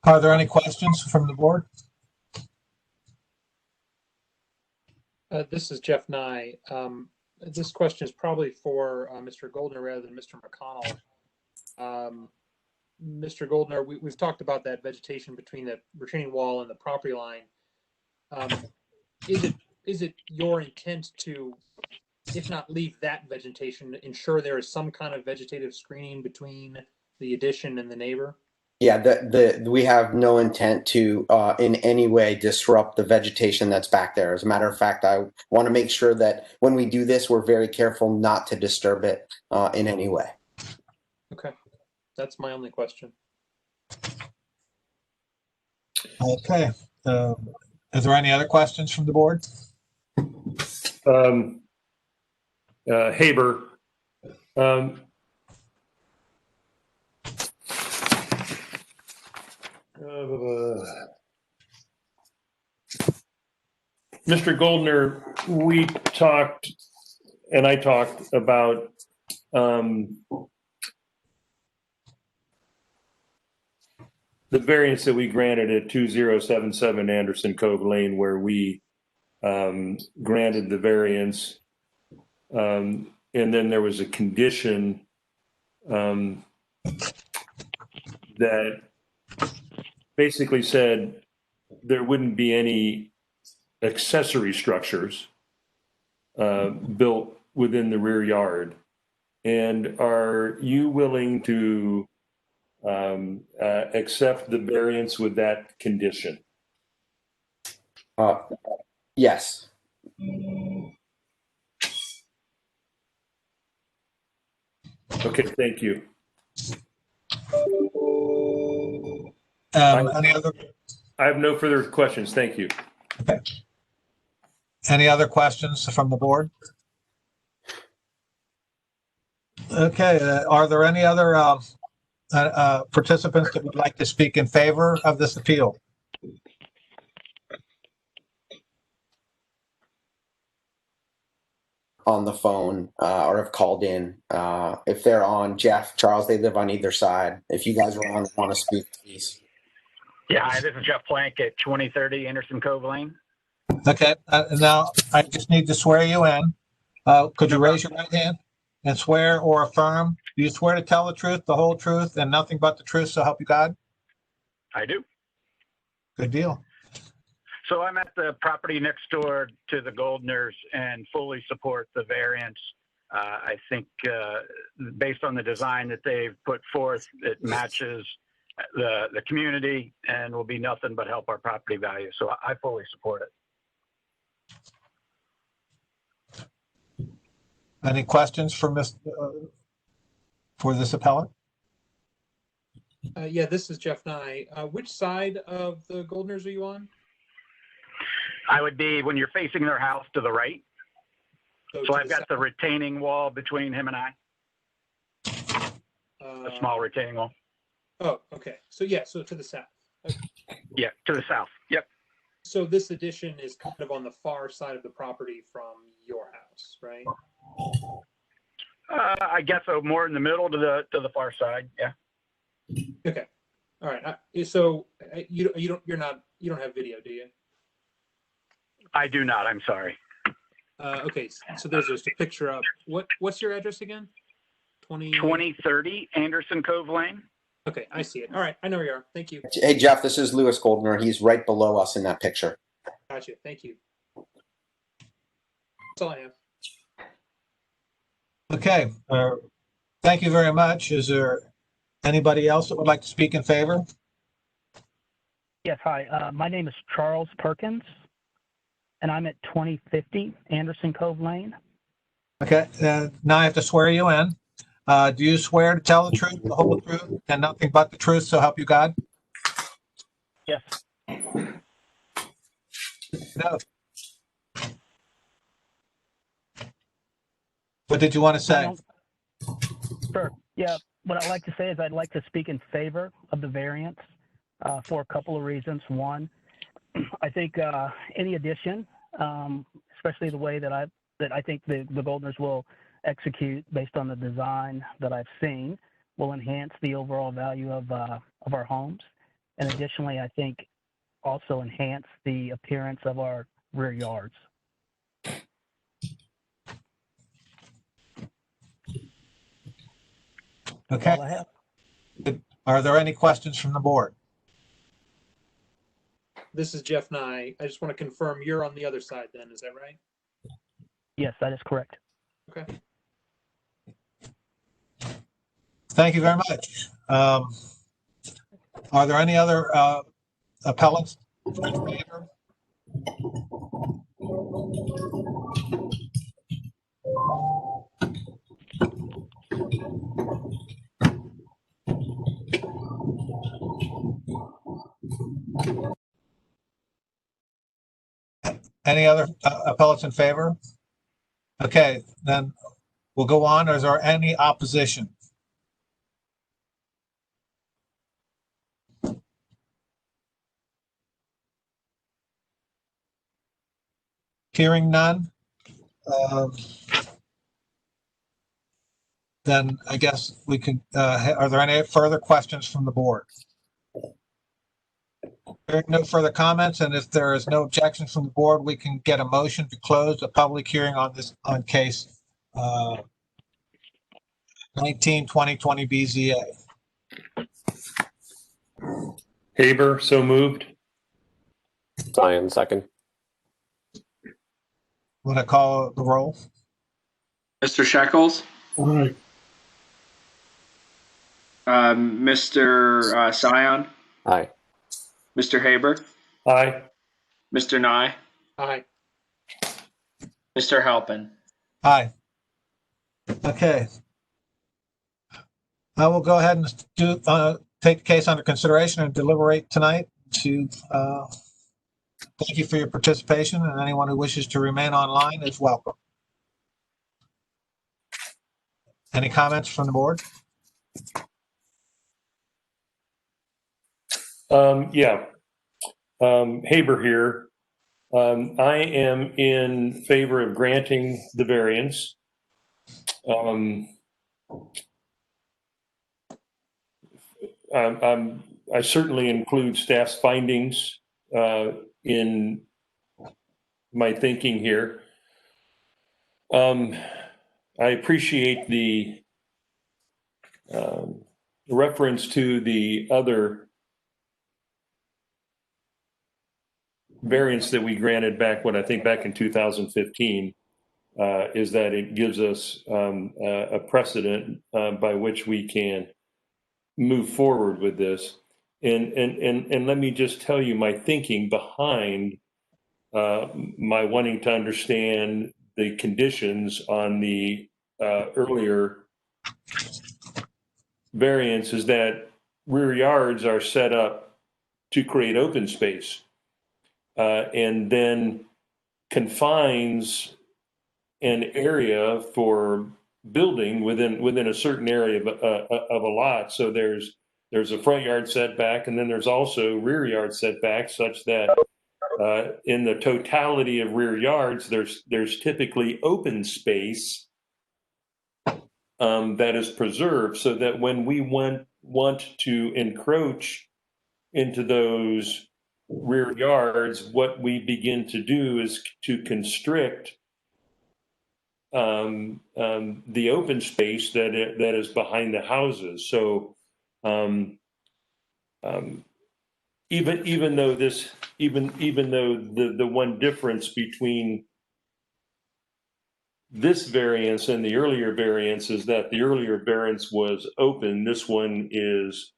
Are there any questions from the board? This is Jeff Nye. This question is probably for Mr. Goldner rather than Mr. McConnell. Mr. Goldner, we've talked about that vegetation between the retaining wall and the property line. Is it your intent to, if not leave that vegetation, ensure there is some kind of vegetative screening between the addition and the neighbor? Yeah, we have no intent to in any way disrupt the vegetation that's back there. As a matter of fact, I want to make sure that when we do this, we're very careful not to disturb it in any way. Okay, that's my only question. Okay. Is there any other questions from the board? Haber. Mr. Goldner, we talked, and I talked about the variance that we granted at 2077 Anderson Cove Lane, where we granted the variance, and then there was a condition that basically said there wouldn't be any accessory structures built within the rear yard. And are you willing to accept the variance with that condition? Yes. Okay, thank you. Any other? I have no further questions. Thank you. Okay. Any other questions from the board? Okay. Are there any other participants that would like to speak in favor of this appeal? On the phone or have called in. If they're on, Jeff, Charles, they live on either side. If you guys want to speak, please. Yeah, hi, this is Jeff Plank at 2030 Anderson Cove Lane. Okay. Now I just need to swear you in. Could you raise your right hand and swear or affirm? Do you swear to tell the truth, the whole truth, and nothing but the truth, so help you God? I do. Good deal. So I'm at the property next door to the Goldners and fully support the variance. I think based on the design that they've put forth, it matches the community and will be nothing but help our property value. So I fully support it. Any questions for for this appellant? Yeah, this is Jeff Nye. Which side of the Goldners are you on? I would be when you're facing their house to the right. So I've got the retaining wall between him and I. A small retaining wall. Oh, okay. So yeah, so to the south. Okay. Yeah, to the south. Yep. So this addition is kind of on the far side of the property from your house, right? I guess so. More in the middle to the far side. Yeah. Okay. All right. So you don't have video, do you? I do not. I'm sorry. Okay. So there's just a picture up. What's your address again? 2030 Anderson Cove Lane. Okay, I see it. All right, I know where you are. Thank you. Hey, Jeff, this is Lewis Goldner. He's right below us in that picture. Gotcha. Thank you. That's all I have. Okay. Thank you very much. Is there anybody else that would like to speak in favor? Yes, hi. My name is Charles Perkins, and I'm at 2050 Anderson Cove Lane. Okay. Now I have to swear you in. Do you swear to tell the truth, the whole truth, and nothing but the truth, so help you God? Yes. No. What did you want to say? Sure. Yeah. What I'd like to say is I'd like to speak in favor of the variance for a couple of reasons. One, I think any addition, especially the way that I think the Goldners will execute based on the design that I've seen, will enhance the overall value of our homes, and additionally, I think also enhance the appearance of our rear yards. Okay. All I have. Are there any questions from the board? This is Jeff Nye. I just want to confirm you're on the other side then, is that right? Yes, that is correct. Okay. Thank you very much. Are there any other appellants in favor? Any other appellants in favor? Okay, then we'll go on. Is there any opposition? Hearing none. Then I guess we can, are there any further questions from the board? Hearing no further comments, and if there is no objection from the board, we can get a motion to close the public hearing on this, on case 19/2020 BZA. Haber, so moved. Sion, second. Want to call the roll? Mr. Shekels, Aye. Mr. Sion, Aye. Mr. Haber, Aye. Mr. Nye, Aye. Mr. Halpin. Aye. Okay. I will go ahead and do, take the case under consideration and deliberate tonight. To thank you for your participation, and anyone who wishes to remain online is welcome. Any comments from the board? Yeah. Haber here. I am in favor of granting the variance. I certainly include staff's findings in my thinking here. I appreciate the reference to the other variance that we granted back back in 2015, is that it gives us a precedent by which we can move forward with this. And let me just tell you my thinking behind my wanting to understand the conditions on the earlier variance is that rear yards are set up to create open space, and then confines an area for building within a certain area of a lot. So there's a front yard setback, and then there's also rear yard setbacks, such that in the totality of rear yards, there's typically open space that is preserved, so that when we want to encroach into those rear yards, what we begin to do is to constrict the open space that is behind the houses. So even though the one difference between this variance and the earlier variance is that the earlier variance was open, this one is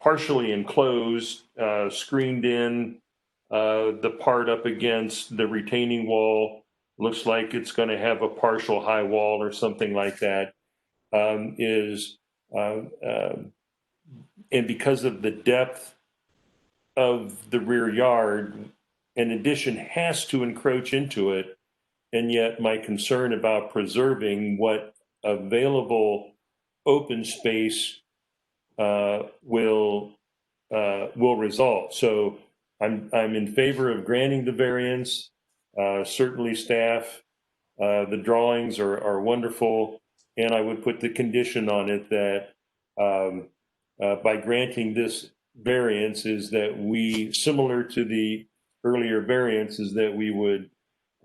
partially enclosed, screened in. The part up against the retaining wall looks like it's going to have a partial high wall or something like that. And because of the depth of the rear yard, an addition has to encroach into it. And yet my concern about preserving what available open space will result. So I'm in favor of granting the variance. Certainly staff, the drawings are wonderful, and I would put the condition on it that by granting this variance is that we, similar to the earlier variance, is that we would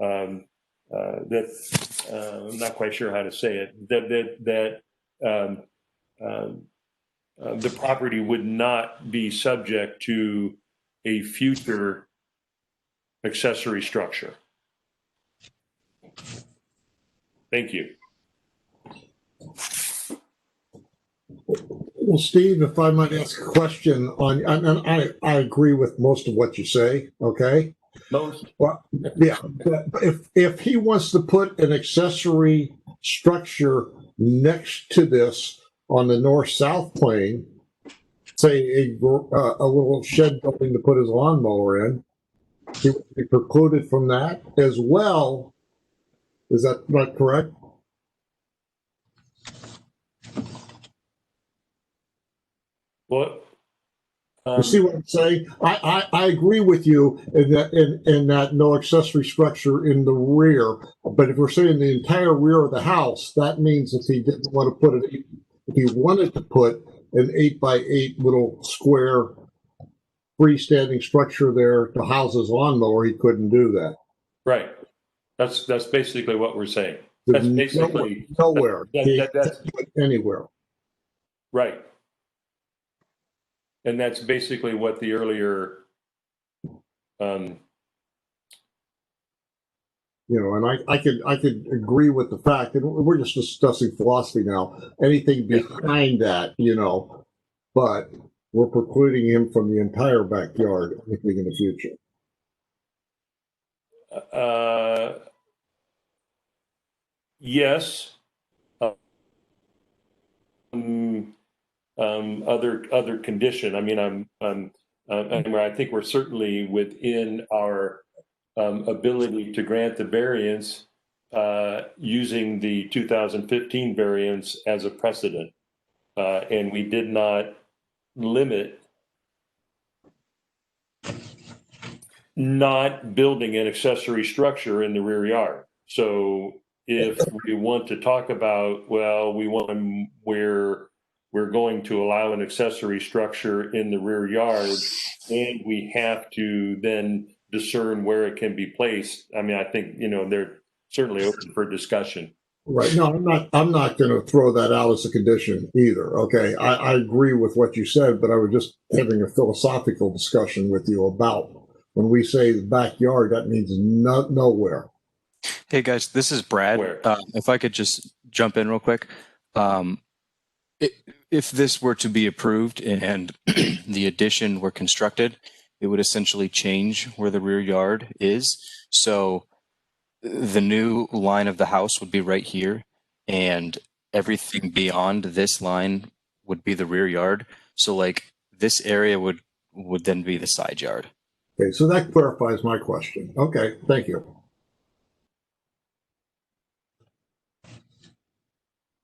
I'm not quite sure how to say it, that the property would not be subject to a future accessory structure. Thank you. Well, Steve, if I might ask a question on, and I agree with most of what you say, okay? Most. Well, yeah, but if he wants to put an accessory structure next to this on the north-south plane, say a little shed building to put his lawnmower in, he would be precluded from that as well. Is that not correct? What? You see what I'm saying? I agree with you in that no accessory structure in the rear. But if we're saying the entire rear of the house, that means if he didn't want to put it, if he wanted to put an 8x8 little square freestanding structure there to house his lawnmower, he couldn't do that. Right. That's basically what we're saying. That's basically nowhere. That's anywhere. Right. And that's basically what the earlier, and I could agree with the fact that we're just discussing philosophy now. Anything behind that, but we're precluding him from the entire backyard, anything in the future. Yes. Other condition. I mean, I think we're certainly within our ability to grant the variance using the 2015 variance as a precedent, and we did not limit not building an accessory structure in the rear yard. So if we want to talk about, well, we're going to allow an accessory structure in the rear yard, and we have to then discern where it can be placed. I mean, I think, they're certainly open for discussion. Right. No, I'm not going to throw that out as a condition either. Okay. I agree with what you said, but I was just having a philosophical discussion with you about when we say the backyard, that means nowhere. Hey guys, this is Brad. If I could just jump in real quick. If this were to be approved and the addition were constructed, it would essentially change where the rear yard is. So the new line of the house would be right here, and everything beyond this line would be the rear yard. So like this area would then be the side yard. Okay, so that clarifies my question. Okay, thank you.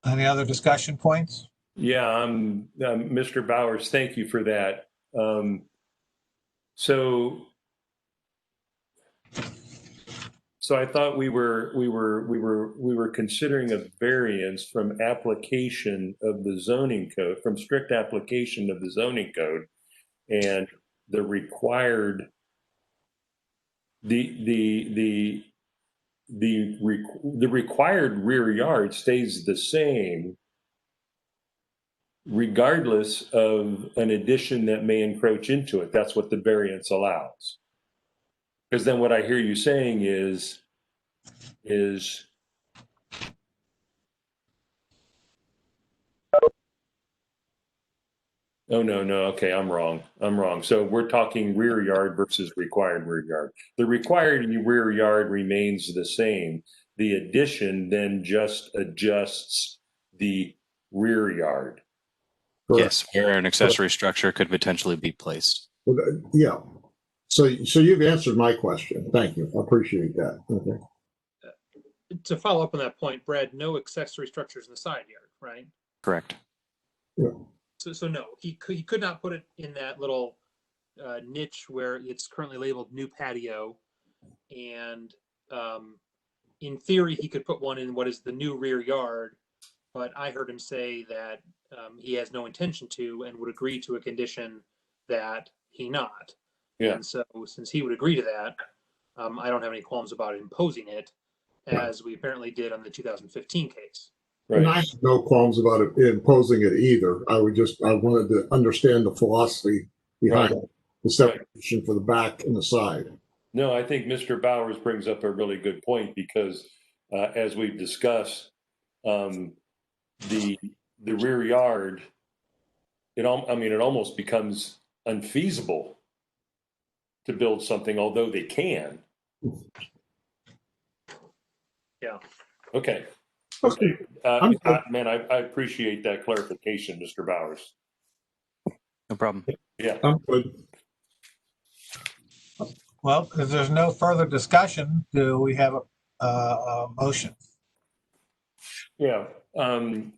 Any other discussion points? Yeah, Mr. Bowers, thank you for that. So I thought we were considering a variance from application of the zoning code, from strict application of the zoning code, and the required the required rear yard stays the same regardless of an addition that may encroach into it. That's what the variance allows. Because then what I hear you saying is oh, no, okay, I'm wrong. So we're talking rear yard versus required rear yard. The required rear yard remains the same. The addition then just adjusts the rear yard. Yes, where an accessory structure could potentially be placed. Yeah. So you've answered my question. Thank you. I appreciate that. Okay. To follow up on that point, Brad, no accessory structures in the side yard, right? Correct. Yeah. So no, he could not put it in that little niche where it's currently labeled new patio, and in theory he could put one in what is the new rear yard, but I heard him say that he has no intention to and would agree to a condition that he not. Yeah. And so since he would agree to that, I don't have any qualms about imposing it, as we apparently did on the 2015 case. Right. And I have no qualms about it, imposing it either. I wanted to understand the philosophy behind the separation for the back and the side. No, I think Mr. Bowers brings up a really good point because as we've discussed, the rear yard it almost becomes unfeasible to build something, although they can. Yeah. Okay. Okay. Man, I appreciate that clarification, Mr. Bowers. No problem. Yeah. I'm good. Well, if there's no further discussion, do we have a motion? Yeah. Mr.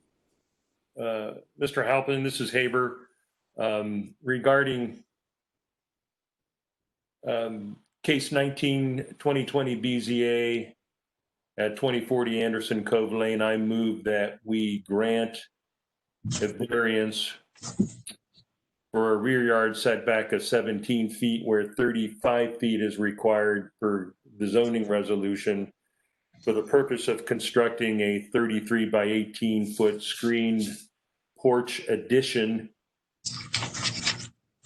Halpin, this is Haber. Regarding case 19-2020 BZA at 2040 Anderson Cove Lane, I move that we grant a variance for a rear yard setback of 17 feet where 35 feet is required for the zoning resolution for the purpose of constructing a 33 by 18 foot screened porch addition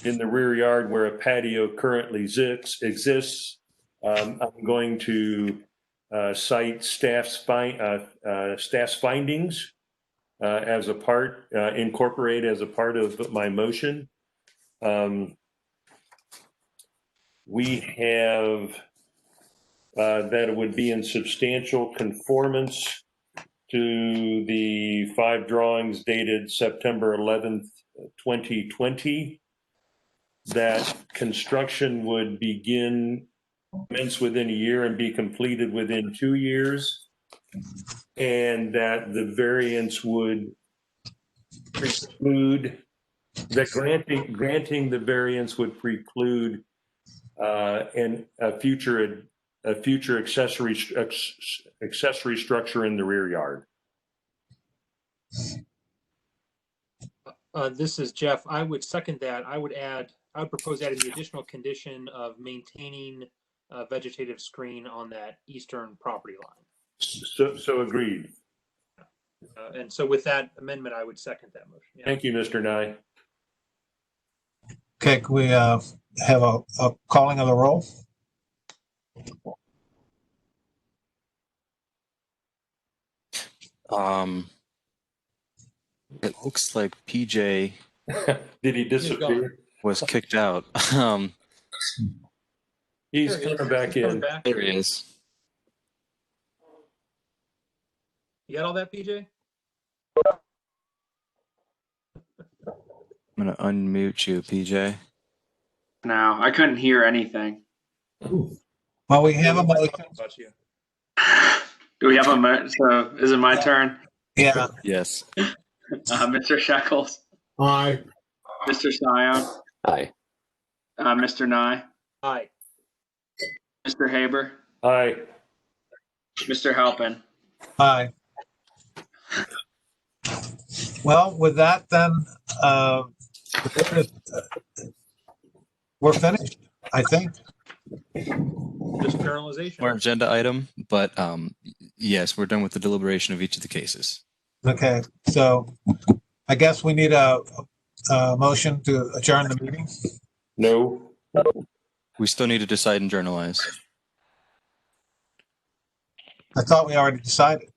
in the rear yard where a patio currently exists. I'm going to cite staff's findings as a part, incorporate as a part of my motion. We have that it would be in substantial conformance to the 5 drawings dated September 11th, 2020, that construction would commence within a year and be completed within 2 years, and that the variance would preclude, that granting the variance would preclude a future accessory structure in the rear yard. This is Jeff. I would second that. I would propose adding the additional condition of maintaining a vegetative screen on that eastern property line. So agreed. And so with that amendment, I would second that motion. Yeah. Thank you, Mr. Nye. Okay, can we have a calling of the roll? It looks like PJ Did he disappear? was kicked out. He's coming back in. There he is. You got all that, PJ? I'm going to unmute you, PJ. No, I couldn't hear anything. Well, we have a motion. Do we have a motion? So is it my turn? Yeah. Yes. Mr. Shekels? Aye. Mr. Sion? Aye. Mr. Nye? Aye. Mr. Haber? Aye. Mr. Halpin? Aye. Well, with that, then we're finished, I think. Just journalization. More agenda item, but yes, we're done with the deliberation of each of the cases. Okay, so I guess we need a motion to adjourn the meeting. No. We still need to decide and journalize. I thought we already decided.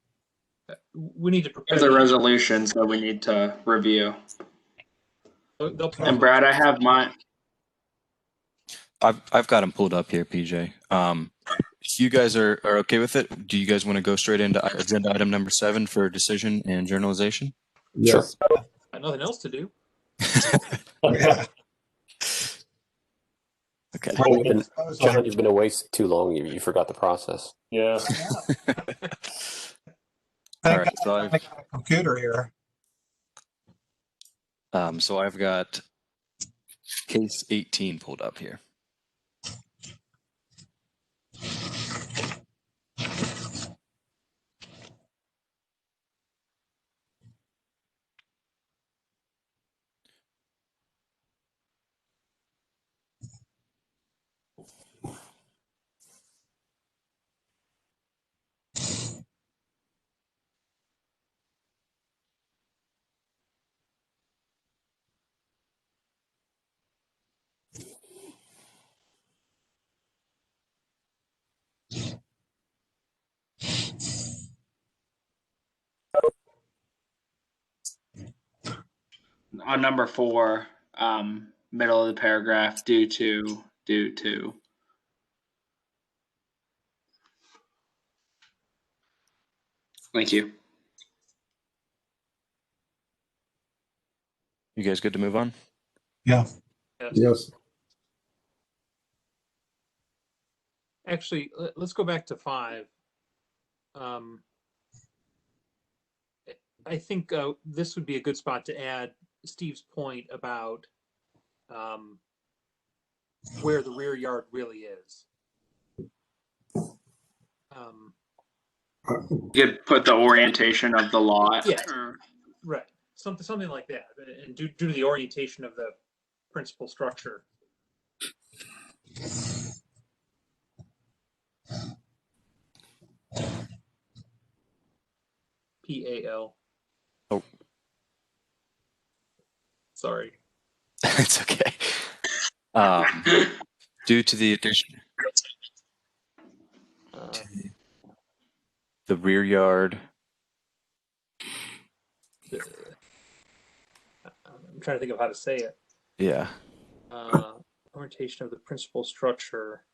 We need to prepare There's a resolution, so we need to review. And Brad, I have mine. I've got them pulled up here, PJ. If you guys are okay with it, do you guys want to go straight into agenda item number 7 for decision and journalization? Yes. Got nothing else to do. Yeah. Okay. John, you've been away too long. You forgot the process. Yeah. All right. So I've got a computer here. So I've got case 18 pulled up here. on number 4, middle of the paragraph, due to. Thank you. You guys good to move on? Yeah. Yes. Actually, let's go back to 5. I think this would be a good spot to add Steve's point about where the rear yard really is. You could put the orientation of the lot. Yeah, right. Something like that, and due to the orientation of the principal structure. PAL. Oh. Sorry. It's okay. Due to the addition, the rear yard. I'm trying to think of how to say it. Yeah. Orientation of the principal structure.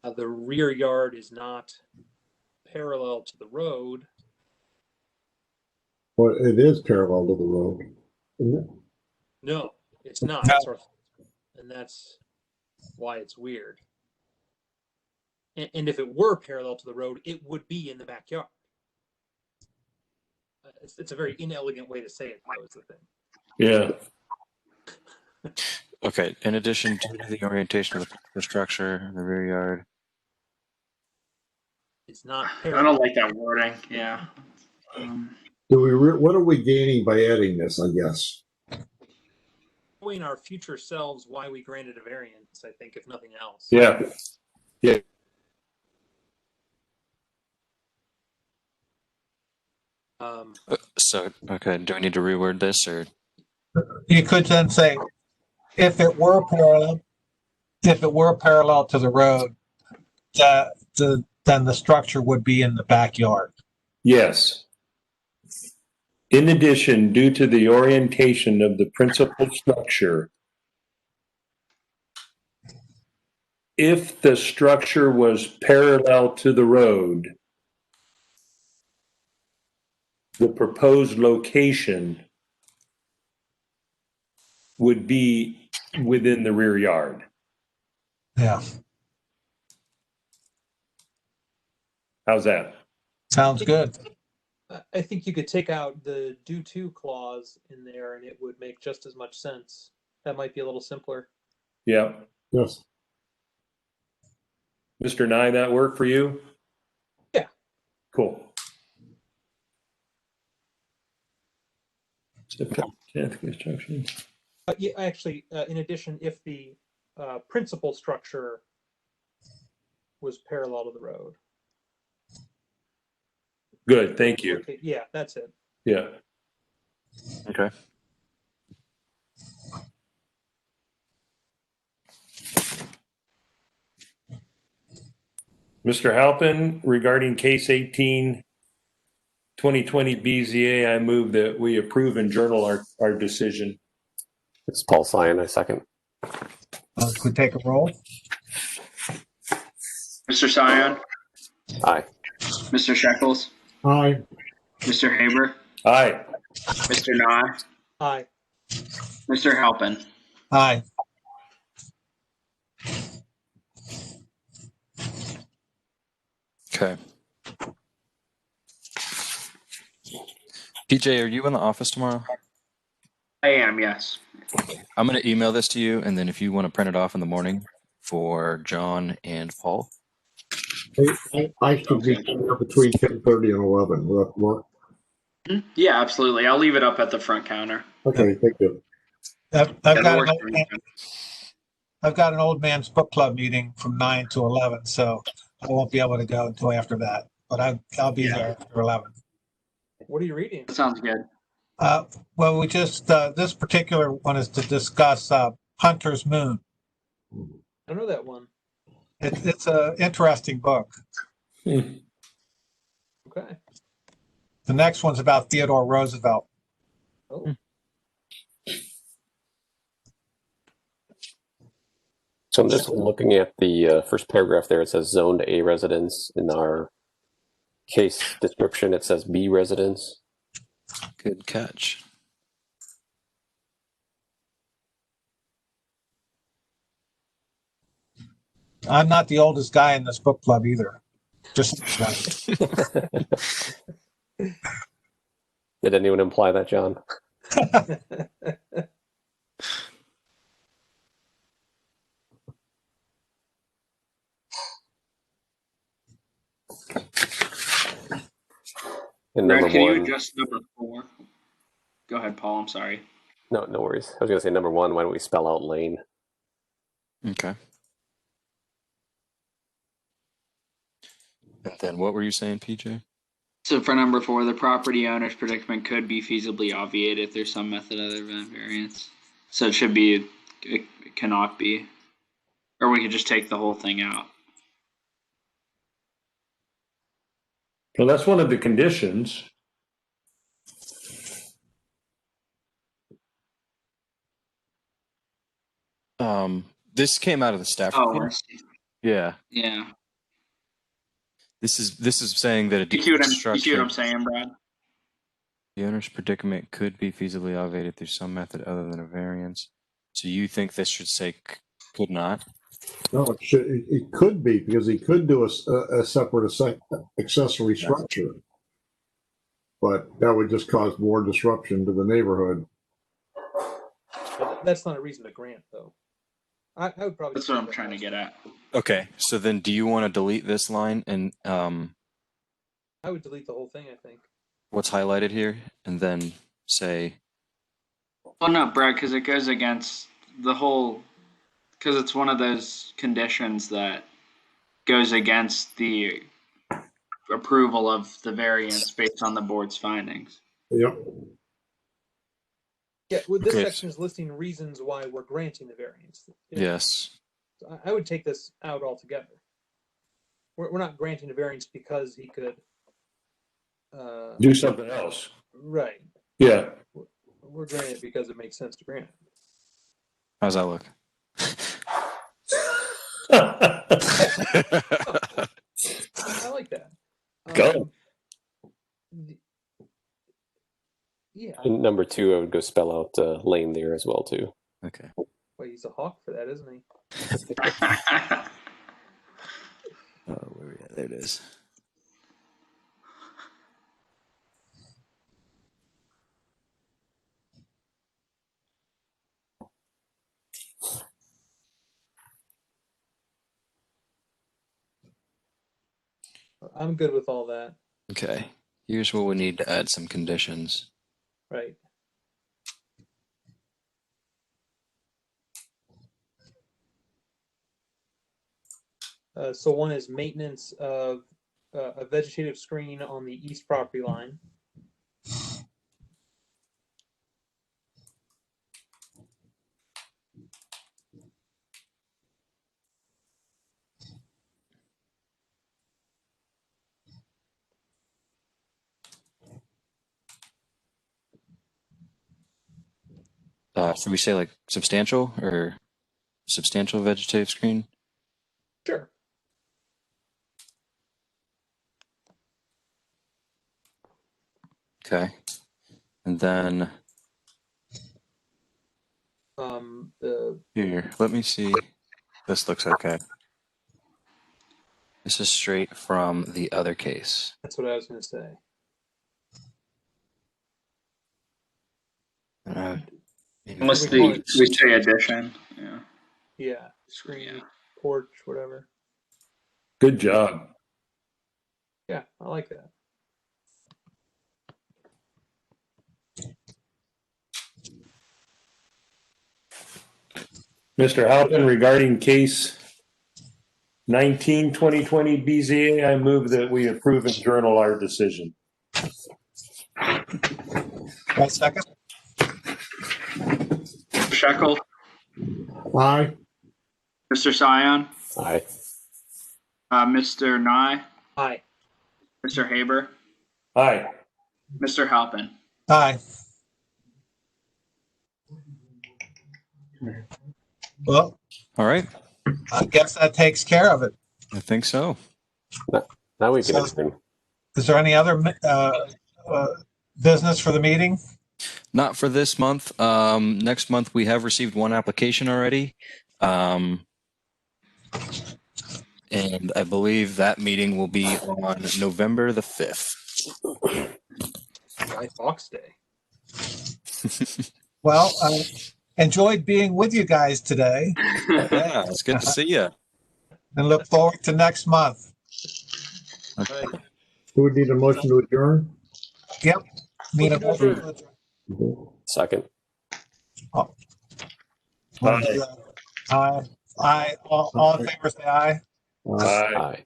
The rear yard is not parallel to the road. Well, it is parallel to the road, isn't it? No, it's not. And that's why it's weird. And if it were parallel to the road, it would be in the backyard. It's a very inelegant way to say it, though, is the thing. Yeah. Okay. In addition to the orientation of the structure, the rear yard. It's not parallel. I don't like that wording. Yeah. What are we gaining by adding this, I guess? Showing our future selves why we granted a variance, I think, if nothing else. Yeah. Yeah. So, okay, do I need to reword this, or? You could then say, if it were parallel to the road, then the structure would be in the backyard. Yes. In addition, due to the orientation of the principal structure, if the structure was parallel to the road, the proposed location would be within the rear yard. Yeah. How's that? Sounds good. I think you could take out the due to clause in there and it would make just as much sense. That might be a little simpler. Yeah. Yes. Mr. Nye, that work for you? Yeah. Cool. Yeah, actually, in addition, if the principal structure was parallel to the road. Good, thank you. Okay, yeah, that's it. Yeah. Okay. Mr. Halpin, regarding case 18, 2020 BZA, I move that we approve and journal our decision. It's Paul Sion, I second. Could we take a roll? Mr. Sion? Aye. Mr. Shekels? Aye. Mr. Haber? Aye. Mr. Nye? Aye. Mr. Halpin? Aye. Okay. PJ, are you in the office tomorrow? I am, yes. I'm going to email this to you, and then if you want to print it off in the morning for John and Paul. I should be there between 10:30 and 11. Will that work? Yeah, absolutely. I'll leave it up at the front counter. Okay, thank you. I've got an old man's book club meeting from 9 to 11, so I won't be able to go until after that. But I'll be there after 11. What are you reading? That sounds good. Well, we just this particular one is to discuss Hunter's Moon. I know that one. It's an interesting book. Okay. The next one's about Theodore Roosevelt. Oh. So I'm just looking at the first paragraph there. It says zoned A residence. In our case description, it says B residence. Good catch. I'm not the oldest guy in this book club either. Just Did anyone imply that, John? And Brad, number can you one. adjust number 4? Go ahead, Paul. I'm sorry. No, no worries. I was going to say number one. Why don't we spell out lane? Okay. And then what were you saying, PJ? So for number 4, the property owner's predicament could be feasibly obviated through some method other than variance. So it should be, it cannot be. Or we could just take the whole thing out. Well, that's one of the conditions. This came out of the staff Oh, report. I see. Yeah. Yeah. This is saying that a You see what structure. I'm saying, Brad? The owner's predicament could be feasibly obviated through some method other than a variance. So you think this should say could not? No, it could be, because he could do a separate accessory structure. But that would just cause more disruption to the neighborhood. But that's not a reason to grant, though. I would probably. That's what I'm trying to get at. Okay, so then do you want to delete this line and I would delete the whole thing, I think. what's highlighted here and then say? Well, no, Brad, because it goes against the whole, because it's one of those conditions that goes against the approval of the variance based on the board's findings. Yep. Yeah, well, this Okay. section is listing reasons why we're granting the variance. Yes. So I would take this out altogether. We're not granting a variance because he could Do something else. right. Yeah. We're granting it because it makes sense to grant it. How's that look? I like that. Go. Yeah. And number two, I would go spell out lane there as well too. Okay. Well, he's a hawk for that, isn't he? Oh, where we at? There it is. I'm good with all that. Okay. Here's where we need to add some conditions. Right. So one is maintenance of a vegetative screen on the east property line. Should we say like substantial or substantial vegetative screen? Sure. Okay. And then here, let me see. This looks okay. This is straight from the other case. That's what I was going to say. Unless we say addition. Yeah. Yeah. Screen, porch, whatever. Good job. Yeah, I like that. Mr. Halpin, regarding case 19/2020 BZA, I move that we approve and journal our decision. One second. Shekel, Aye. Mr. Sion, Aye. Mr. Nye, Aye. Mr. Haber, Aye. Mr. Halpin. Aye. Well, All right. I guess that takes care of it. I think so. Now we can So- adjourn. Is there any other business for the meeting? Not for this month. Next month, we have received one application already. And I believe that meeting will be on November the 5th. Guy Fawkes Day. Well, enjoyed being with you guys today Yeah, it's good to see you. and look forward to next month. Right. Do we need a motion to adjourn? Yep. Need a Motion to motion to adjourn. Second. Aye. All in favor, say aye. Aye.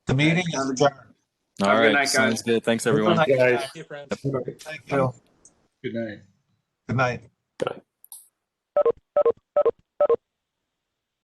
The meeting is adjourned. All Have a good right, night, sounds guys. good. Thanks, everyone. Good night, Guys. See you, friends. Thank you. Good night. Good night.